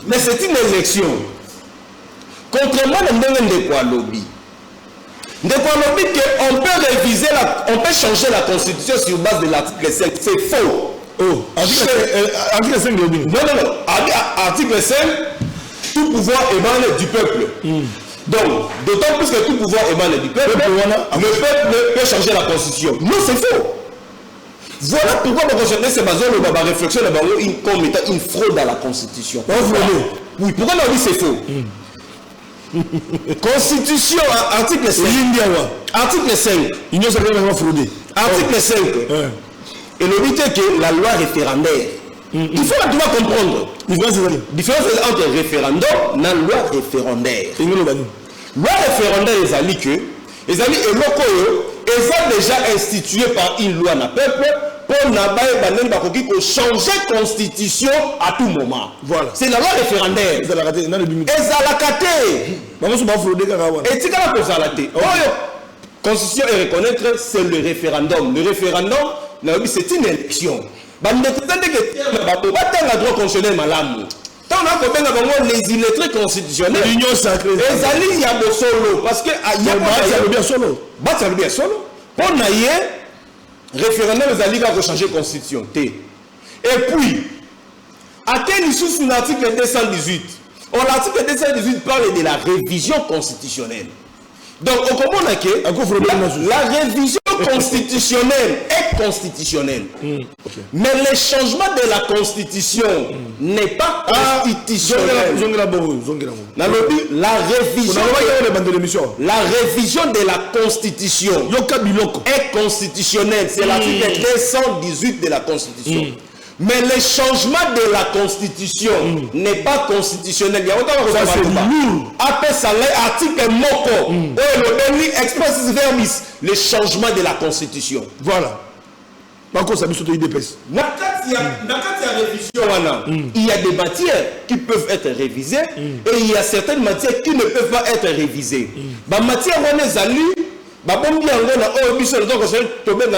Mais c'est une élection. Contrairement à Ndekwa Lobby. Ndekwa Lobby, on peut réviser, on peut changer la constitution sur base de l'article 5. C'est faux. Oh, article 5 Lobby. Non. Article 5, tout pouvoir émane du peuple. Donc, d'autant plus que tout pouvoir émane du peuple, le peuple peut changer la constitution. Non, c'est faux. Voilà pourquoi la constitution, c'est basé sur la réflexion comme étant une fraude à la constitution. Oui, pourquoi on dit c'est faux? Constitution, article 5. Article 5. Article 5. Et le but est que la loi référendaire, il faut pouvoir comprendre. Différence entre référendum et la loi référendaire. Loi référendaire, les amis, est déjà institué par une loi na peuple pour changer la constitution à tout moment. Voilà. C'est la loi référendaire. Et ça l'a caté. Et tu as la constitution et reconnaître, c'est le référendum. Le référendum, c'est une élection. Tant qu'on a les illettrés constitutionnels, l'union sacrée. Les alliés, il y a solo. Parce que il y a bien solo. Bien solo. Pour naïe, référendum, les alliés vont changer la constitution. Et puis, à quel issue sur l'article 218? L'article 218 parle de la révision constitutionnelle. Donc, on comprend que la révision constitutionnelle est constitutionnelle. Mais le changement de la constitution n'est pas constitutionnel. La révision de la constitution est constitutionnelle. C'est l'article 218 de la constitution. Mais le changement de la constitution n'est pas constitutionnel. Il y a autant de choses. Après ça, l'article Moko, expressis verbis, le changement de la constitution. Voilà. Il y a des matières qui peuvent être révisées et il y a certaines matières qui ne peuvent pas être révisées. La matière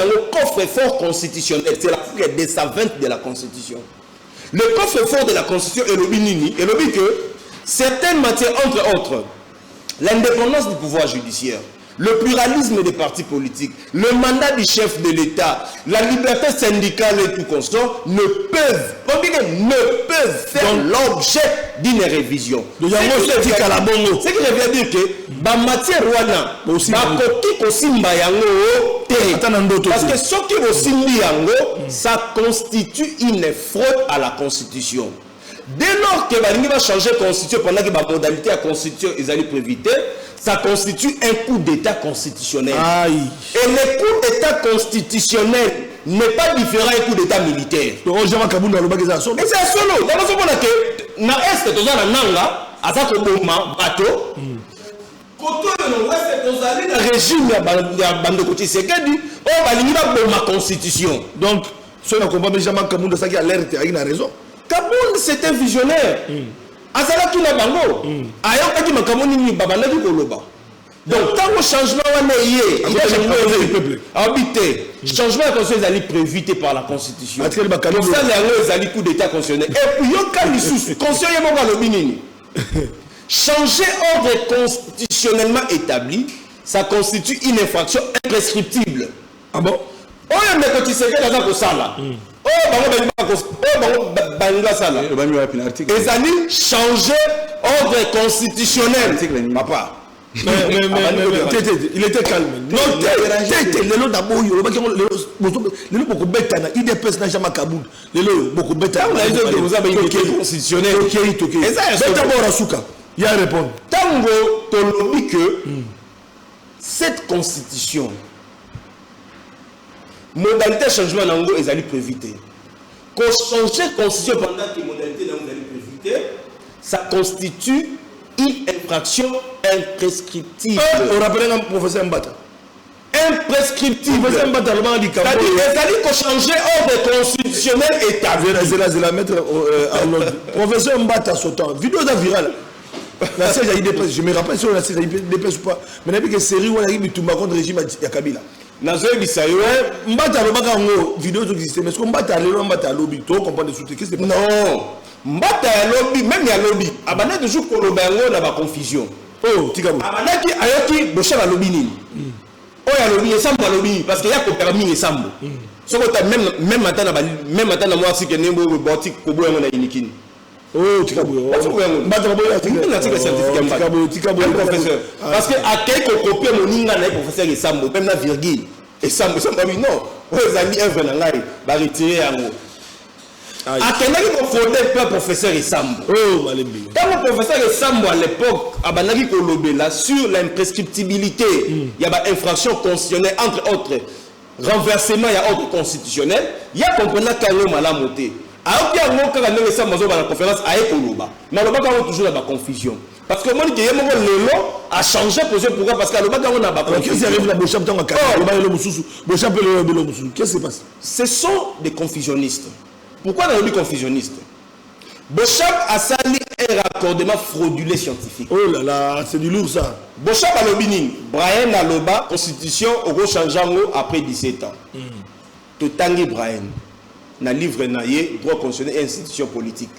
le coffre-fort constitutionnel, c'est l'article 220 de la Constitution. Le coffre-fort de la Constitution est le binini, et le but que certaines matières, entre autres, l'indépendance du pouvoir judiciaire, le pluralisme des partis politiques, le mandat du chef de l'État, la liberté syndicale et tout constant ne peuvent faire l'objet d'une révision. Ce qui veut dire que la matière parce que ce qui est ça constitue une fraude à la Constitution. Dès lors que Balingi va changer la Constitution pendant que la modalité à la Constitution est allée pour éviter, ça constitue un coup d'État constitutionnel. Aïe. Et le coup d'État constitutionnel n'est pas différent d'un coup d'État militaire. Et c'est solo. Dans le sens que na est dans la nanga, à ça que moment bateau. Quand on est dans le régime de bande côté Sekedi, on va limiter ma constitution. Donc, ce qu'on comprend jamais Kaboul de ça qui alerte, il a raison. Kaboul c'est un visionnaire. azalaki na bango ayokaki makambo nini babandaki koloba. Donc tant que changement changement de constitution est prévu par la constitution. Pour ça les ali coup d'état constitutionnel. Et puis yoka lisusu constitution yemo ba lobinini. Changer ordre constitutionnellement établi, ça constitue une infraction imprescriptible. Ah bon? Oh il y a des choses dans la sala. Les amis changer ordre constitutionnel. Papa. Mais il était calme. Non, le d'abord, le beaucoup bête, il dépêche n'a jamais Kaboul. Le beaucoup bête, vous avez une constitutionnel. Et ça, c'est d'abord à Souka. Il y a répondu. Tango, tu dis que cette constitution, modalité changement d'ango, ils allaient préviter. Qu'on change la constitution pendant que modalité d'ango, ils allaient préviter, ça constitue une infraction imprescriptible. On rappelle un professeur Mbata. Imprescriptible. Professeur Mbata, le monde dit c'est-à-dire qu'on change ordre constitutionnel établi. C'est la mettre à l'ordre. Professeur Mbata, sautant. Vidéo d'un viral. La série a eu des presses. Je me rappelle si on a eu des presses ou pas. Mais depuis que série où on a eu tout contre le régime à Kabila. Nazoé Bissayo. Mbata, le baga en vidéo qui existe. Mais est-ce qu'on Mbata, le Mbata, lobby, tu comprends des sous-titres? Qu'est-ce que c'est? Non. Mbata ya lobby, même ya lobby. Abana toujours pour le bango na ba confusion. Oh, tikabo. Abana ki ayoki bocha ba lobby nini. Oh ya lobby esambo ba lobby parce que ya ko permis esambo. Soko ta même matin na moi si que nembo robotique ko boyango na inikini. Oh, tikabo. Mbata boya na tika certificat mbata. Tikabo professeur. Parce que akay ko copier moninga na professeur esambo, même na virgule. Esambo non. Oh ezali œuvre na ngai ba retirer yango. Akendaki ko fondé le professeur Esambo. Oh, Malembi. Quand le professeur Esambo à l'époque abanaki ko lobela sur l'imprescriptibilité, il y a une infraction constitutionnelle entre autres renversement il y a ordre constitutionnel, il y a comprenant kango malamoté. Alors qu'il y a un cas dans Esambo dans la conférence à ekoloba. Mais le baga toujours la confusion. Parce que moi je dis lelo a changé position pourquoi parce que le baga on a pas confusion. Qu'est-ce qui arrive là Bochap dans le baga le mususu. Bochap le mususu. Qu'est-ce qui se passe? Ce sont des confusionnistes. Pourquoi dans le confusionniste? Bochap a sali un raccordement frauduleux scientifique. Oh là là, c'est du lourd ça. Bochap a l'obinin. Brian a l'oba, constitution au changeant après 17 ans. Totangi Brian. Na livre naïe, droit constitutionnel et institution politique.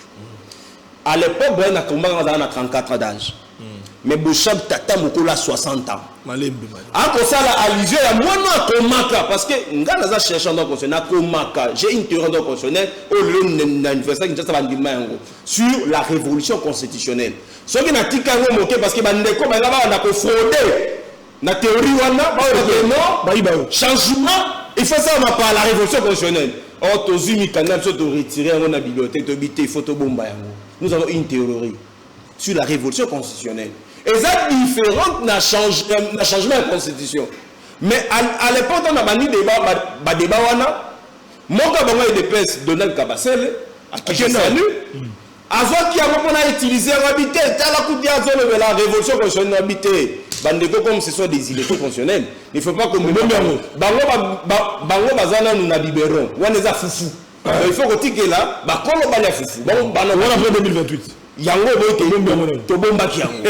À l'époque, Brian a combattu à 34 ans d'âge. Mais Bochap tata mokola 60 ans. Encore ça, la allusion, il y a moins de komaka parce que nous avons cherché dans le constitutionnel, j'ai une théorie dans le constitutionnel sur la révolution constitutionnelle. Ce qui n'a pas été moqué parce que on a fraudé la théorie, changement, il faut ça par la révolution constitutionnelle. Or, retirer la bibliothèque, nous avons une théorie sur la révolution constitutionnelle. Et ça différent n'a changement de la constitution. Mais à l'époque, on a banni débat wana. Mon gars est dépêche Donald Kabasele, à qui je salue. Avant qu'il y a utilisé l'habité, la révolution constitutionnelle habité. Bandeko comme ce sont des illégités constitutionnels. Il ne faut pas que nous Bango Bazana nous n'abibérons. On est à foufou. Il faut que tu es là, on va foufou. On après 2028. Yango tobomba ki yango.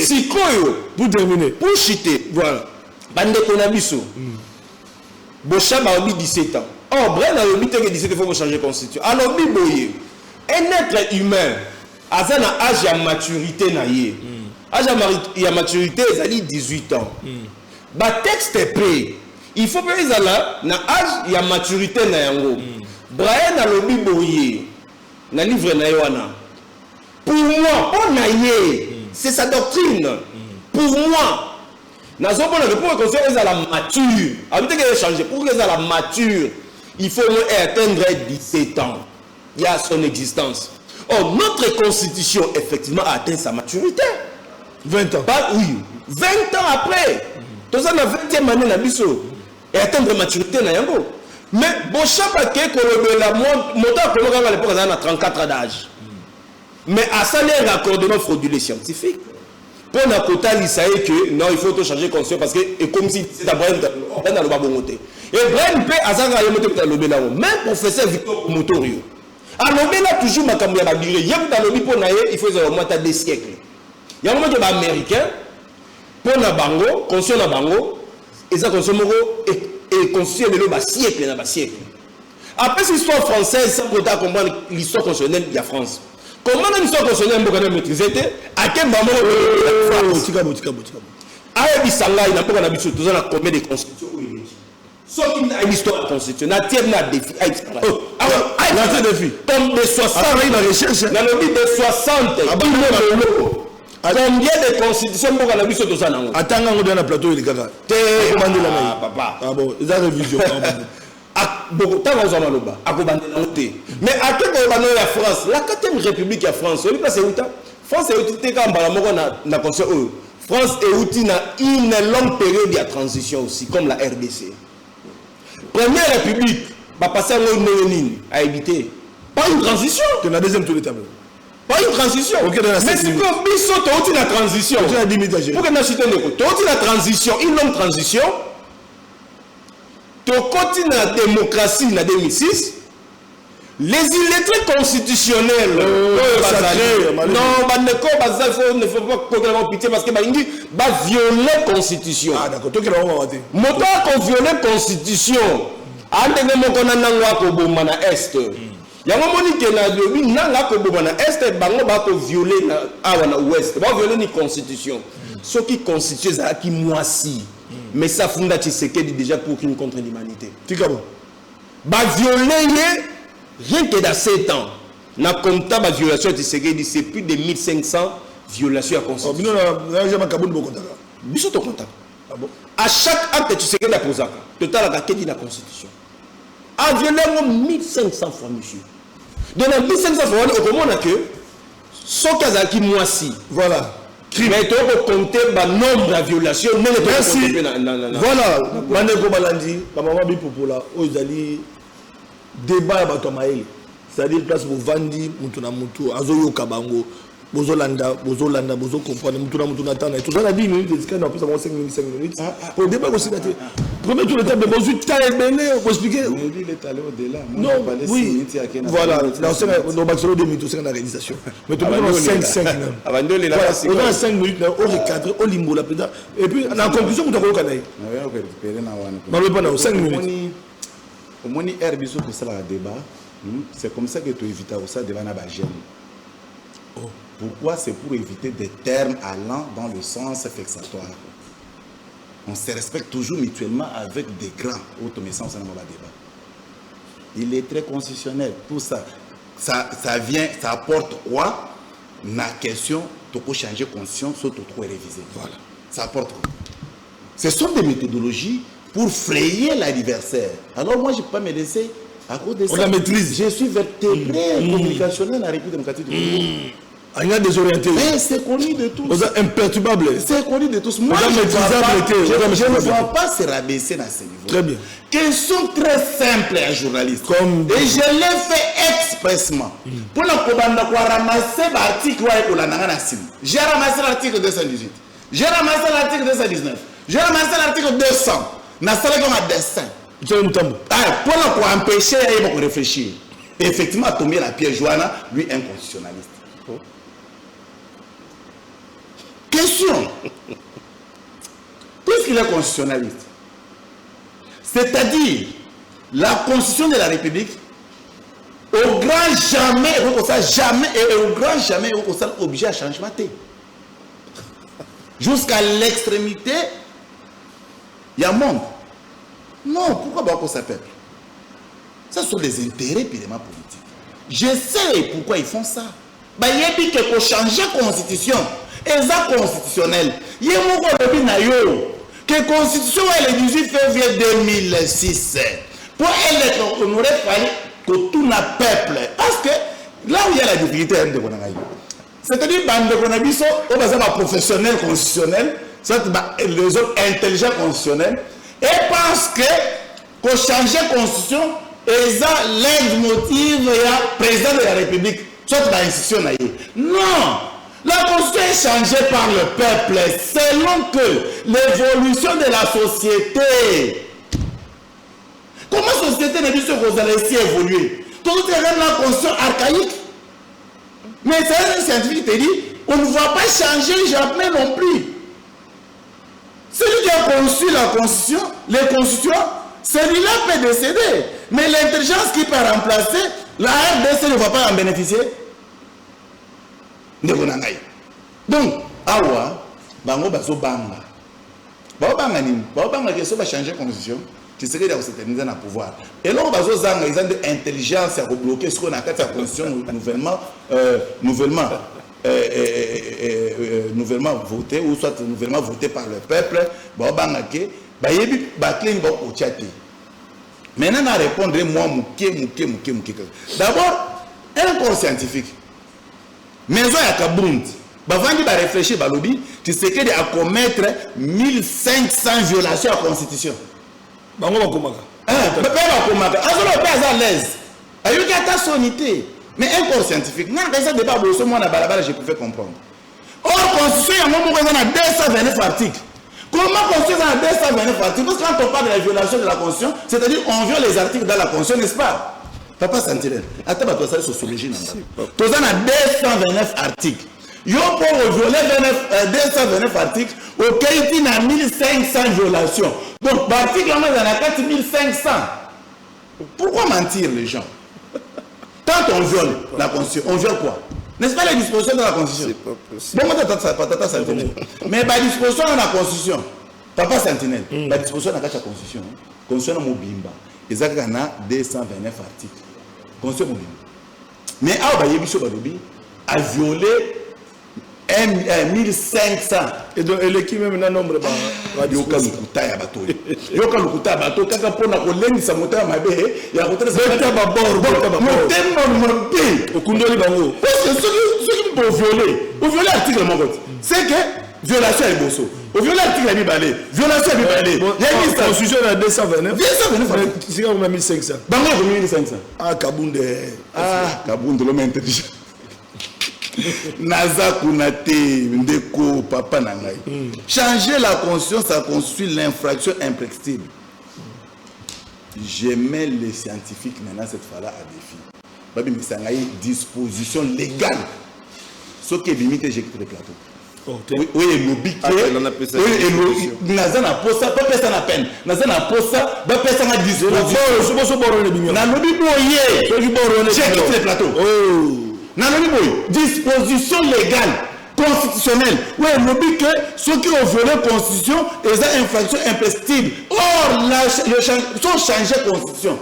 Sikoyo pour terminer, pour chiter, voilà. Bande konabiso. Bochap a 17 ans. Oh, Bren a 17 ans, il faut changer la constitution. Alors biboye, un être humain a un âge de maturité na yé. Âge de maturité, il a 18 ans. Ba texte est prêt. Il faut que les ala na âge de maturité na yango. Brian a le biboye. Na livre na yoana. Pour moi, c'est sa doctrine. Pour moi, pour que ça la mature, pour que ça la mature, il faut atteindre 17 ans. Il y a son existence. Or, notre constitution, effectivement, a atteint sa maturité. 20 ans. Oui, 20 ans après. Tout ça, dans la 20e année, na biso. Et atteindre la maturité, na yango. Mais, Bochap a que la moteur, comme à l'époque, on a 34 ans d'âge. Mais à ça, il y a un raccordement frauduleux scientifique. Pour la quota, il sait que non, il faut tout changer de constitution parce que c'est comme si c'était Brian dans le babongoté. Et Brian peut à ça, même professeur Victor Motorio. Alors, là, toujours, ma caméra va durer. Il y a un lobby pour naïe, il faut au moins des siècles. Il y a un moment qui est américain, pour na bango, conscient na bango, et ça conscient et conscient de l'eau, siècle, na siècle. Après cette histoire française, ça peut comprendre l'histoire constitutionnelle de la France. Comment l'histoire constitutionnelle peut maîtriser? À quel moment ah, Bissanga, il n'a pas d'habitude, tout ça, a combien de constitutions? Sauf qu'il y a une histoire constitutionnelle, il y a un défi. Comme des 60, dans le but de 60, combien de constitutions pour la mission de ça? Attends, on est dans le plateau, il est gaga. Papa. Ah bon, ils ont révision. Mais à quel moment la France, la 4e République de France, France est utilisée comme la Constitution. France est utilisée dans une longue période de transition aussi, comme la RDC. Première République, va passer à éviter. Pas une transition. Tu as la deuxième tour de table. Pas une transition. Mais si vous avez la transition, pour que nous la transition, une longue transition, tu continues la démocratie en 2006, les illettrés constitutionnels, il ne faut pas qu'on pitié parce que va violer la constitution. Ah d'accord, toi qui l'as raté. Moto qu'on viole la constitution, ande moko na nangwa ko bomba na est. Ya ngomoni ke na lobi nanga ko bomba na est bango ba ko violer na awa na ouest. Ba violer ni constitution. Ce qui constitue ça qui moisi. Mais ça fonda Tshisekedi déjà pour une contre l'humanité. Tikabo. Ba violer rien que dans 7 ans. Na compta ba violation Tshisekedi c'est plus de 1500 violations à constitution. Biso to compta. Ah bon? À chaque acte Tshisekedi a posé total à la constitution. A violé 1500 fois monsieur. Donc dans 1500 fois on a que ce cas qui moisi. Voilà. Mais tu peux compter le nombre de violations. Merci. Voilà. Maneko Balandi, maman Bipopola, Ozali, débat à Batomaï. C'est-à-dire place pour Vandi, Mutuna Mutu, Azoyo Kabango, Bozolanda, Bozo comprendre, Mutuna Tana. Et tout ça, on a 10 minutes, on a plus avoir 5 minutes. Pour le débat aussi, premier tour de table, Bozo Taïbene, pour expliquer. Il est allé au-delà. Non, oui. Voilà, dans Barcelone 2 minutes, c'est la réalisation. Mais tout le monde 5 minutes. On a 5 minutes, on recadre, on limbo la pédale. Et puis, en conclusion, on a récupéré. On a 5 minutes. Au moins, il y a un débat. C'est comme ça que tu évites ça devant la gêne. Pourquoi? C'est pour éviter des termes allant dans le sens vexatoire. On se respecte toujours mutuellement avec des grands autres messages dans le débat. Il est très constitutionnel. Tout ça, ça apporte quoi? La question, tu peux changer conscience, surtout trop réviser. Voilà. Ça apporte quoi? Ce sont des méthodologies pour frayer l'adversaire. Alors moi, je ne peux pas me laisser à cause de ça. On la maîtrise. Je suis vertébré communicationnel à la République démocratique du Congo. Il y a désorienté. Mais c'est connu de tous. Vous êtes imperturbable. C'est connu de tous. Moi, je ne vois pas se rabaisser dans ce niveau. Très bien. Question très simple à un journaliste. Et je l'ai fait expressement. Pour la commande, pour ramasser l'article, j'ai ramassé l'article 218. J'ai ramassé l'article 219. J'ai ramassé l'article 200. N'a pas un dessin. Pour empêcher de réfléchir. Effectivement, tomber la pierre Joanna, lui, un constitutionnaliste. Question. Puisqu'il est constitutionnaliste, c'est-à-dire la constitution de la République, au grand jamais, obligé à changement. Jusqu'à l'extrémité, il y a un monde. Non, pourquoi pas ça peuple? Ça sont des intérêts purement politiques. Je sais pourquoi ils font ça. Il y a dit qu'il faut changer la constitution. Et ça constitutionnel. Il y a que la constitution est le 18 février 2006. Pour elle être honorée, il fallait que tout le peuple. Parce que là où il y a la difficulté, c'est-à-dire que on va professionnel constitutionnel, les autres intelligents constitutionnels, et parce que pour changer la constitution, et ça l'aide motive le président de la République, soit dans l'institution. Non! La constitution est changée par le peuple selon que l'évolution de la société. Comment la société n'a vu que vous allez si évoluer? Tout est dans la constitution archaïque. Mais c'est un scientifique qui te dit, on ne va pas changer jamais non plus. Celui qui a conçu la constitution, les constituants, celui-là peut décéder. Mais l'intelligence qui peut remplacer, la RDC ne va pas en bénéficier. Donc, awa, bango baso banga. Banga ni, banga qui va changer la constitution, qui serait de s'éterniser dans le pouvoir. Et là, baso zanga, ils ont de l'intelligence à bloquer ce qu'on a fait la constitution nouvellement voté ou soit nouvellement voté par le peuple. Banga qui, bayebi bakling ba ochati. Maintenant, à répondre, moi, mouké. D'abord, un corps scientifique. Maison à Kabound. Bavandi va réfléchir, balobi, tu sais qu'il y a à commettre 1500 violations à la Constitution. Bango va komaka. Mais pas komaka. Azolo pas à l'aise. Ayuki ata sonité. Mais un corps scientifique, non, ça débat bosso moi na balabala, je pouvais comprendre. Or Constitution, il y a un moment où on a 229 articles. Comment Constitution a 229 articles? Parce que quand on parle de la violation de la Constitution, c'est-à-dire on viole les articles dans la Constitution, n'est-ce pas? Papa Sentinelle, attends, tu as ça sociologie. Tu as 229 articles. Yo pour violer 229 articles, auquel il y a 1500 violations. Donc, l'article, il y en a 4500. Pourquoi mentir les gens? Quand on viole la Constitution, on viole quoi? N'est-ce pas les dispositions de la Constitution? C'est pas possible. Bon, Papa Sentinelle. Mais la disposition de la Constitution, Papa Sentinelle, la disposition de la Constitution, Constitution de Mobimba, ils ont 229 articles. Constitution Mobimba. Mais Aobayebi a violé 1500. Et donc, l'équipe même un nombre de Yoka Lukuta ya bato. Yoka Lukuta bato, kaka pona ko lengi sa mota mabe, ya ko très bien ba bord, monté. Au Kundoli bango. Parce que ceux qui peuvent violer l'article mon pote. C'est que violation est bosso. Au violer l'article est balé. Violation est balé. Il y a une constitution à 229. 229. C'est comme 1500. Bango 1500. Ah Kabunde. Ah Kabunde l'homme intelligent. Naza Kunate, Ndeko, Papa Nangai. Changer la conscience, ça constitue l'infraction imprescriptible. Je mets les scientifiques maintenant cette fois-là à défi. Babi Missangaï, disposition légale. Ce qui est limité, j'ai quitté le plateau. Oui, et l'obiqué. Oui, et Naza n'a pas ça, pas personne à peine. Naza n'a pas ça, pas personne à disposition. N'a l'obiqué, j'ai quitté le plateau. Disposition légale, constitutionnelle. Oui, on dit que ceux qui ont violé la Constitution, ils ont infraction imprescriptible. Or, ils ont changé la Constitution.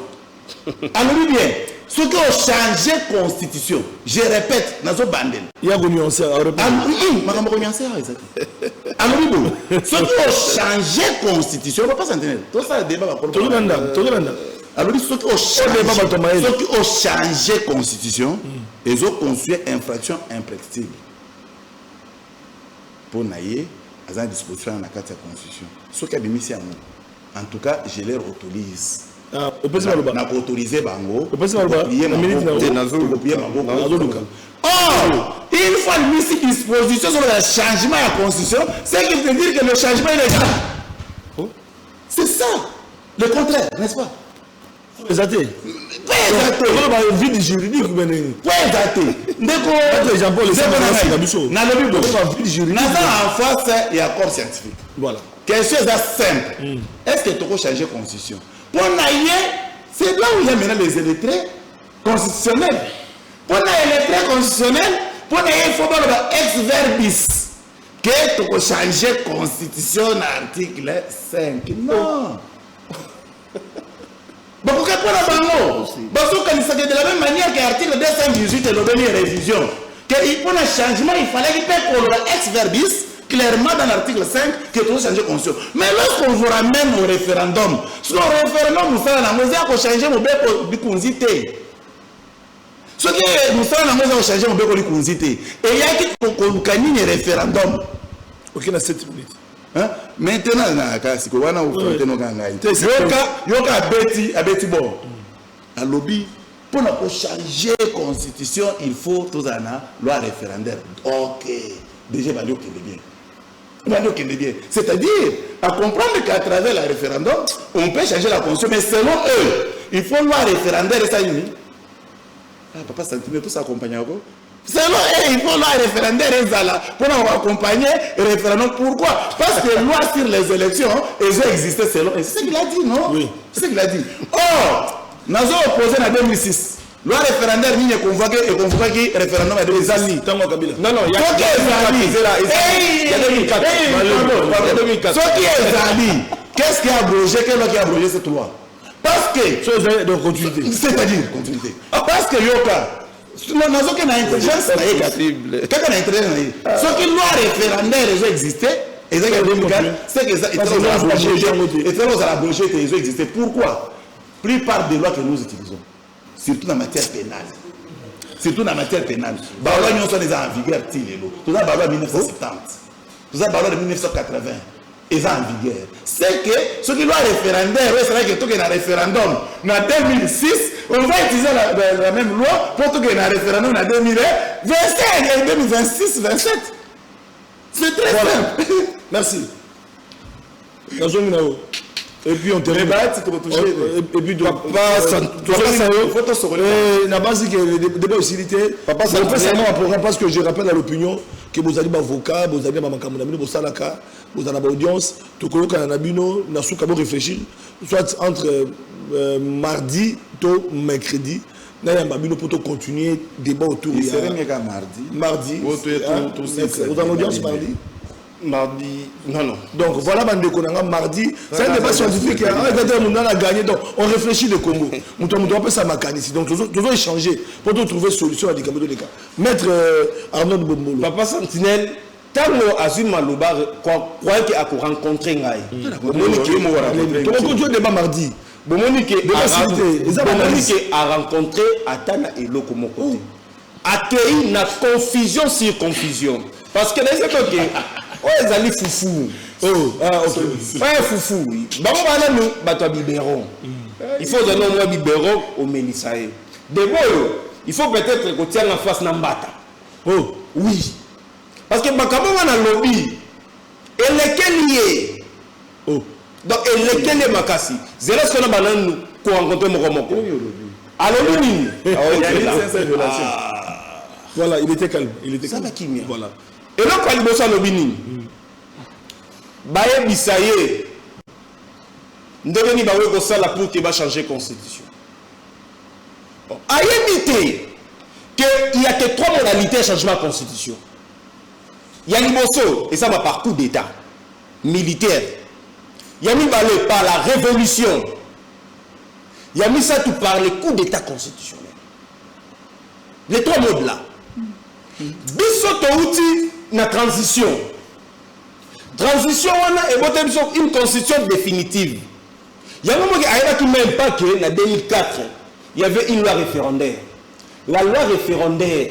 Alors, bien, ceux qui ont changé la Constitution, je répète, dans ce bandel. Il y a un nuancé à répondre. Alors, ceux qui ont changé la Constitution, on ne va pas s'entendre. Tout ça, le débat va prendre. Tout le monde. Alors, ceux qui ont changé la Constitution, ils ont construit infraction imprescriptible. Pour naïe, ils ont disposition dans la carte de la Constitution. Ceux qui ont mis ici en tout cas, je les autorise. On a autorisé Bango. Or, une fois mis ici disposition sur le changement de la Constitution, c'est qu'il veut dire que le changement est légal. C'est ça. Le contraire, n'est-ce pas? Exactement. Le vide juridique. En face, il y a un corps scientifique. Voilà. Question simple. Est-ce que tu peux changer la Constitution? Pour naïe, c'est là où il y a maintenant les électrés constitutionnels. Pour les électrés constitutionnels, pour naïe, il faut voir ex verbis. Que tu peux changer la Constitution à l'article 5. Non. Pourquoi pas de la même manière que l'article 218 est une révision. Pour un changement, il fallait qu'il paie pour l'ex verbis, clairement dans l'article 5, que tout changer conscience. Mais lorsqu'on vous ramène au référendum, sur le référendum, nous allons changer mon bec du conzité. Ce qui nous allons changer mon bec du conzité. Et il y a qui un référendum. Ok, dans 7 minutes. Maintenant, yoka abeti bon. À lobby, pour changer la constitution, il faut tout ça loi référendaire. Ok, déjà va bien. C'est-à-dire à comprendre qu'à travers le référendum, on peut changer la constitution, mais selon eux, il faut loi référendaire et ça Papa Sentinelle, tout ça accompagne. Selon il faut un référendaire pour accompagner le référendum. Pourquoi? Parce que loi sur les élections, elles ont existé selon. C'est ce qu'il a dit, non? Oui. C'est ce qu'il a dit. Or, nous avons opposé en 2006. Loi référendaire, nous avons convoqué le référendum en 2006. Non, il y a 2004. Ce qui est Zali, qu'est-ce qui a abrogé? Quelle loi qui a abrogé cette loi? Parce que. De continuité. C'est-à-dire, continuité. Parce que Yoka. Nous avons une intelligence. Quelqu'un a intelligence. Ce qui loi référendaire existait, c'est que ça a abrogé, ils ont existé. Pourquoi? Plupart des lois que nous utilisons, surtout en matière pénale. Surtout en matière pénale. Les lois sont déjà en vigueur. Tout ça, de 1970. Tout ça, de 1980. Ils sont en vigueur. C'est que ce qui loi référendaire, c'est vrai que tout est un référendum. En 2006, on va utiliser la même loi pour tout qu'il y ait un référendum en 2025 et 2026, 27. C'est très simple. Merci. Et puis on te rebat, et puis la base que le débat aussi était papa ça fait ça un programme parce que je rappelle à l'opinion que vous avez avocat, vous avez vous salaka, vous avez audience, tout le monde n'a pas réfléchir soit entre mardi ou mercredi. Nous avons continuer le débat autour de mardi. Vous avez audience mardi? Mardi, non. Donc voilà, mardi, c'est un débat scientifique. On a gagné, donc on réfléchit le Congo. On peut ça mécanisme. Donc nous devons échanger pour trouver solution à des cas. Maître Arnaud Bombolo. Papa Sentinelle, tant que Azul Maloba croit qu'il a rencontré Ngaï. On continue le débat mardi. Monique a rencontré Atana et Loko Mokote. Accueilli na confusion sur confusion. Parce que les gens qui ils allaient foufou. Foufou. Il faut donner un biberon au Mélissaï. Il faut peut-être que tu tiennes en face Nambata. Oh, oui. Parce que Bakabo a un lobby. Et lequel y est? Oh. Donc, et lequel est Makassi? C'est ce qu'on a rencontré Mokomoko. Alors, oui. Voilà, il était calme. Ça va qui m'a. Voilà. Et là, quand il bosse à l'obini, Baye Bissaye, Ndeveni Bawe Gossala pour qu'il va changer la constitution. A évité qu'il y a que 3 modalités de changement de constitution. Il y a l'Ibosso, et ça va par coup d'État militaire. Il y a mis par la révolution. Il y a mis ça tout par les coups d'État constitutionnel. Les 3 modes là. Biso outil na transition. Transition est une constitution définitive. Il y a un moment qui même pas que en 2004, il y avait une loi référendaire. La loi référendaire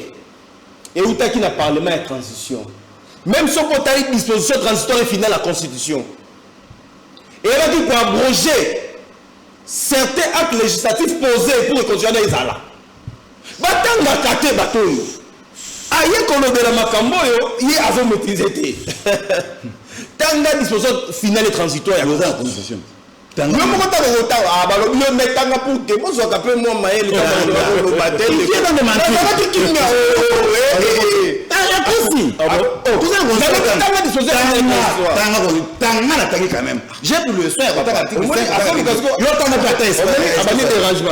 est où qui n'a parlement de transition. Même si on a une disposition transitoire et finale à la constitution. Et elle a dit pour abroger certains actes législatifs posés pour le constitutionnel Isala. Batanga kate batoyo. Aïe kolo de la makamboyo, il a maîtrisé. Tanga disposition finale et transitoire. Il y a la constitution. Tanga pour que vous soyez appelé moi Maël. Il est dans le manteau. J'ai pour le soin.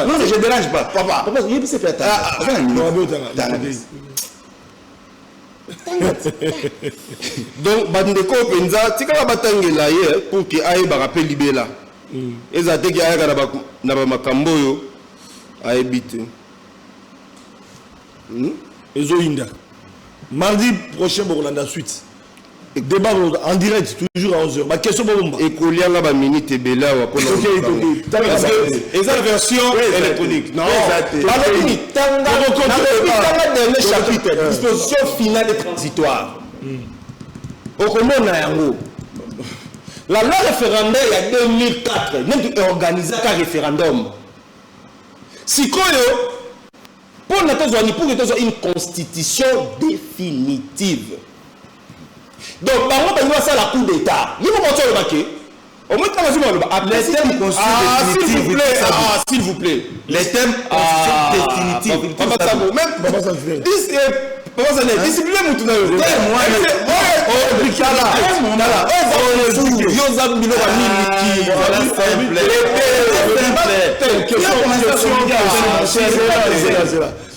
Non, je ne dérange pas. Papa, il peut se faire donc, Bandeko Penza, tika batangela ye pour que aille rappel libéla. Ezate ki aille na ba makambo yo aille bité. Ezoinda. Mardi prochain pour la suite. Débat en direct toujours à 11h. Ma question pour moi. Et Kolia la ba minute bela wa pour la version électronique. Non. Alors ni tanga dernier chapitre disposition finale et transitoire. Okomona yango. La loi référendaire il y a 2004 n'est organisé un référendum. Sikoyo pour une constitution définitive. Donc, par exemple, ça la coup d'État. Il faut montrer le baquet. Au moins, quand on a le s'il vous plaît, s'il vous plaît. Les thèmes définitifs. Papa Sabo, même Papa Sabo, frère. Papa Sabo, discipline Moutuna.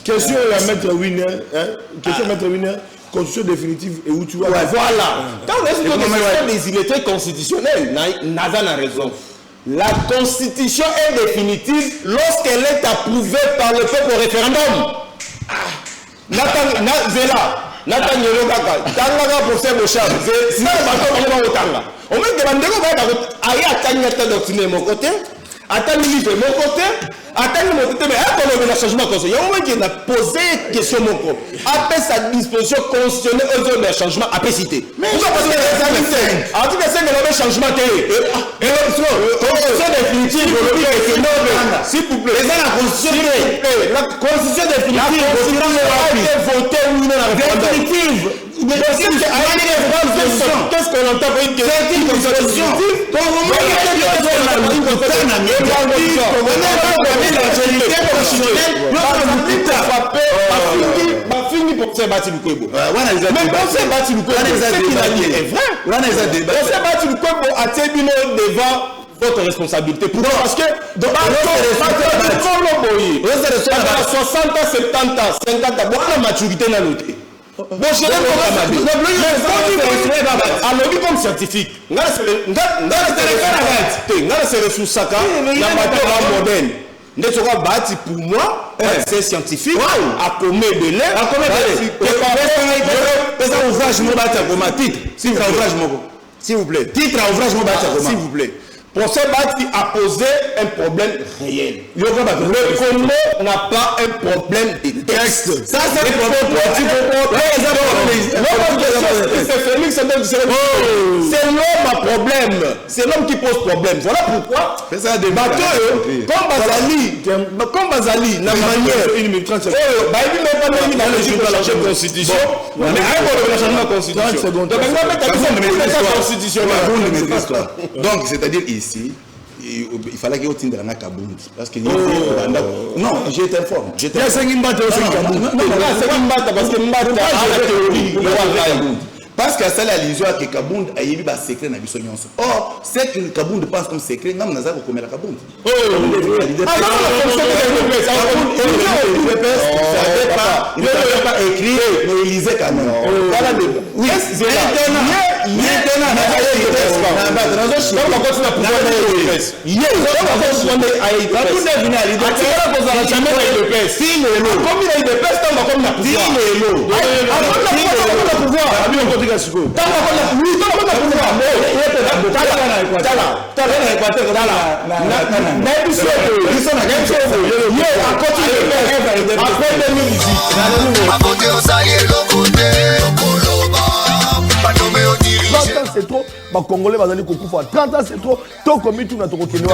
Question à Maître Winner. Question Maître Winner. Constitution définitive et où tu vas. Voilà. Quand on est sur la question des illettrés constitutionnels, Nazan a raison. La constitution est définitive lorsqu'elle est approuvée par le peuple au référendum. Nathan Yelogaka, Tanga pour ces bochars. C'est ça le bateau au Tanga. On met des bandeaux à Tanga doctrine de mon côté, attendre livre de mon côté, attendre mon côté, mais attendre le changement constitutionnel. Il y a un moment qui a posé question mon côté. Après sa disposition constitutionnelle, aux autres de changement, après cité. Mais pourquoi parce que en tout cas, c'est le changement télé. Et constitution définitive, s'il vous plaît. La constitution définitive, voter ou non la définitive. Qu'est-ce qu'on entend par une constitution? Votre responsabilité. Pourquoi? Parce que dans 60 ans, 70 ans, 50 ans, la maturité n'a noté. Bon, je l'ai comme scientifique. Pour moi, c'est scientifique. À combien de l'air? S'il vous plaît. Titre à ouvrage, s'il vous plaît. Pour ce bâti a posé un problème réel. Le Congo n'a pas un problème de texte. Ça, c'est le problème. C'est l'homme à problème. C'est l'homme qui pose problème. Voilà pourquoi. Comme Bazali, la manière. Donc, c'est-à-dire ici, il fallait qu'il y ait un Kabound. Parce que non, je t'informe. Parce que ça, l'allusion à que Kabound a eu un secret dans la vie. Or, c'est que Kabound pense comme secret, nous avons commis la Kabound. Il ne savait pas écrire, mais il lisait quand même. Oui, c'est là. C'est trop, les Congolais vont aller couper. 30 ans c'est trop, tant comme tout n'a pas reconnu.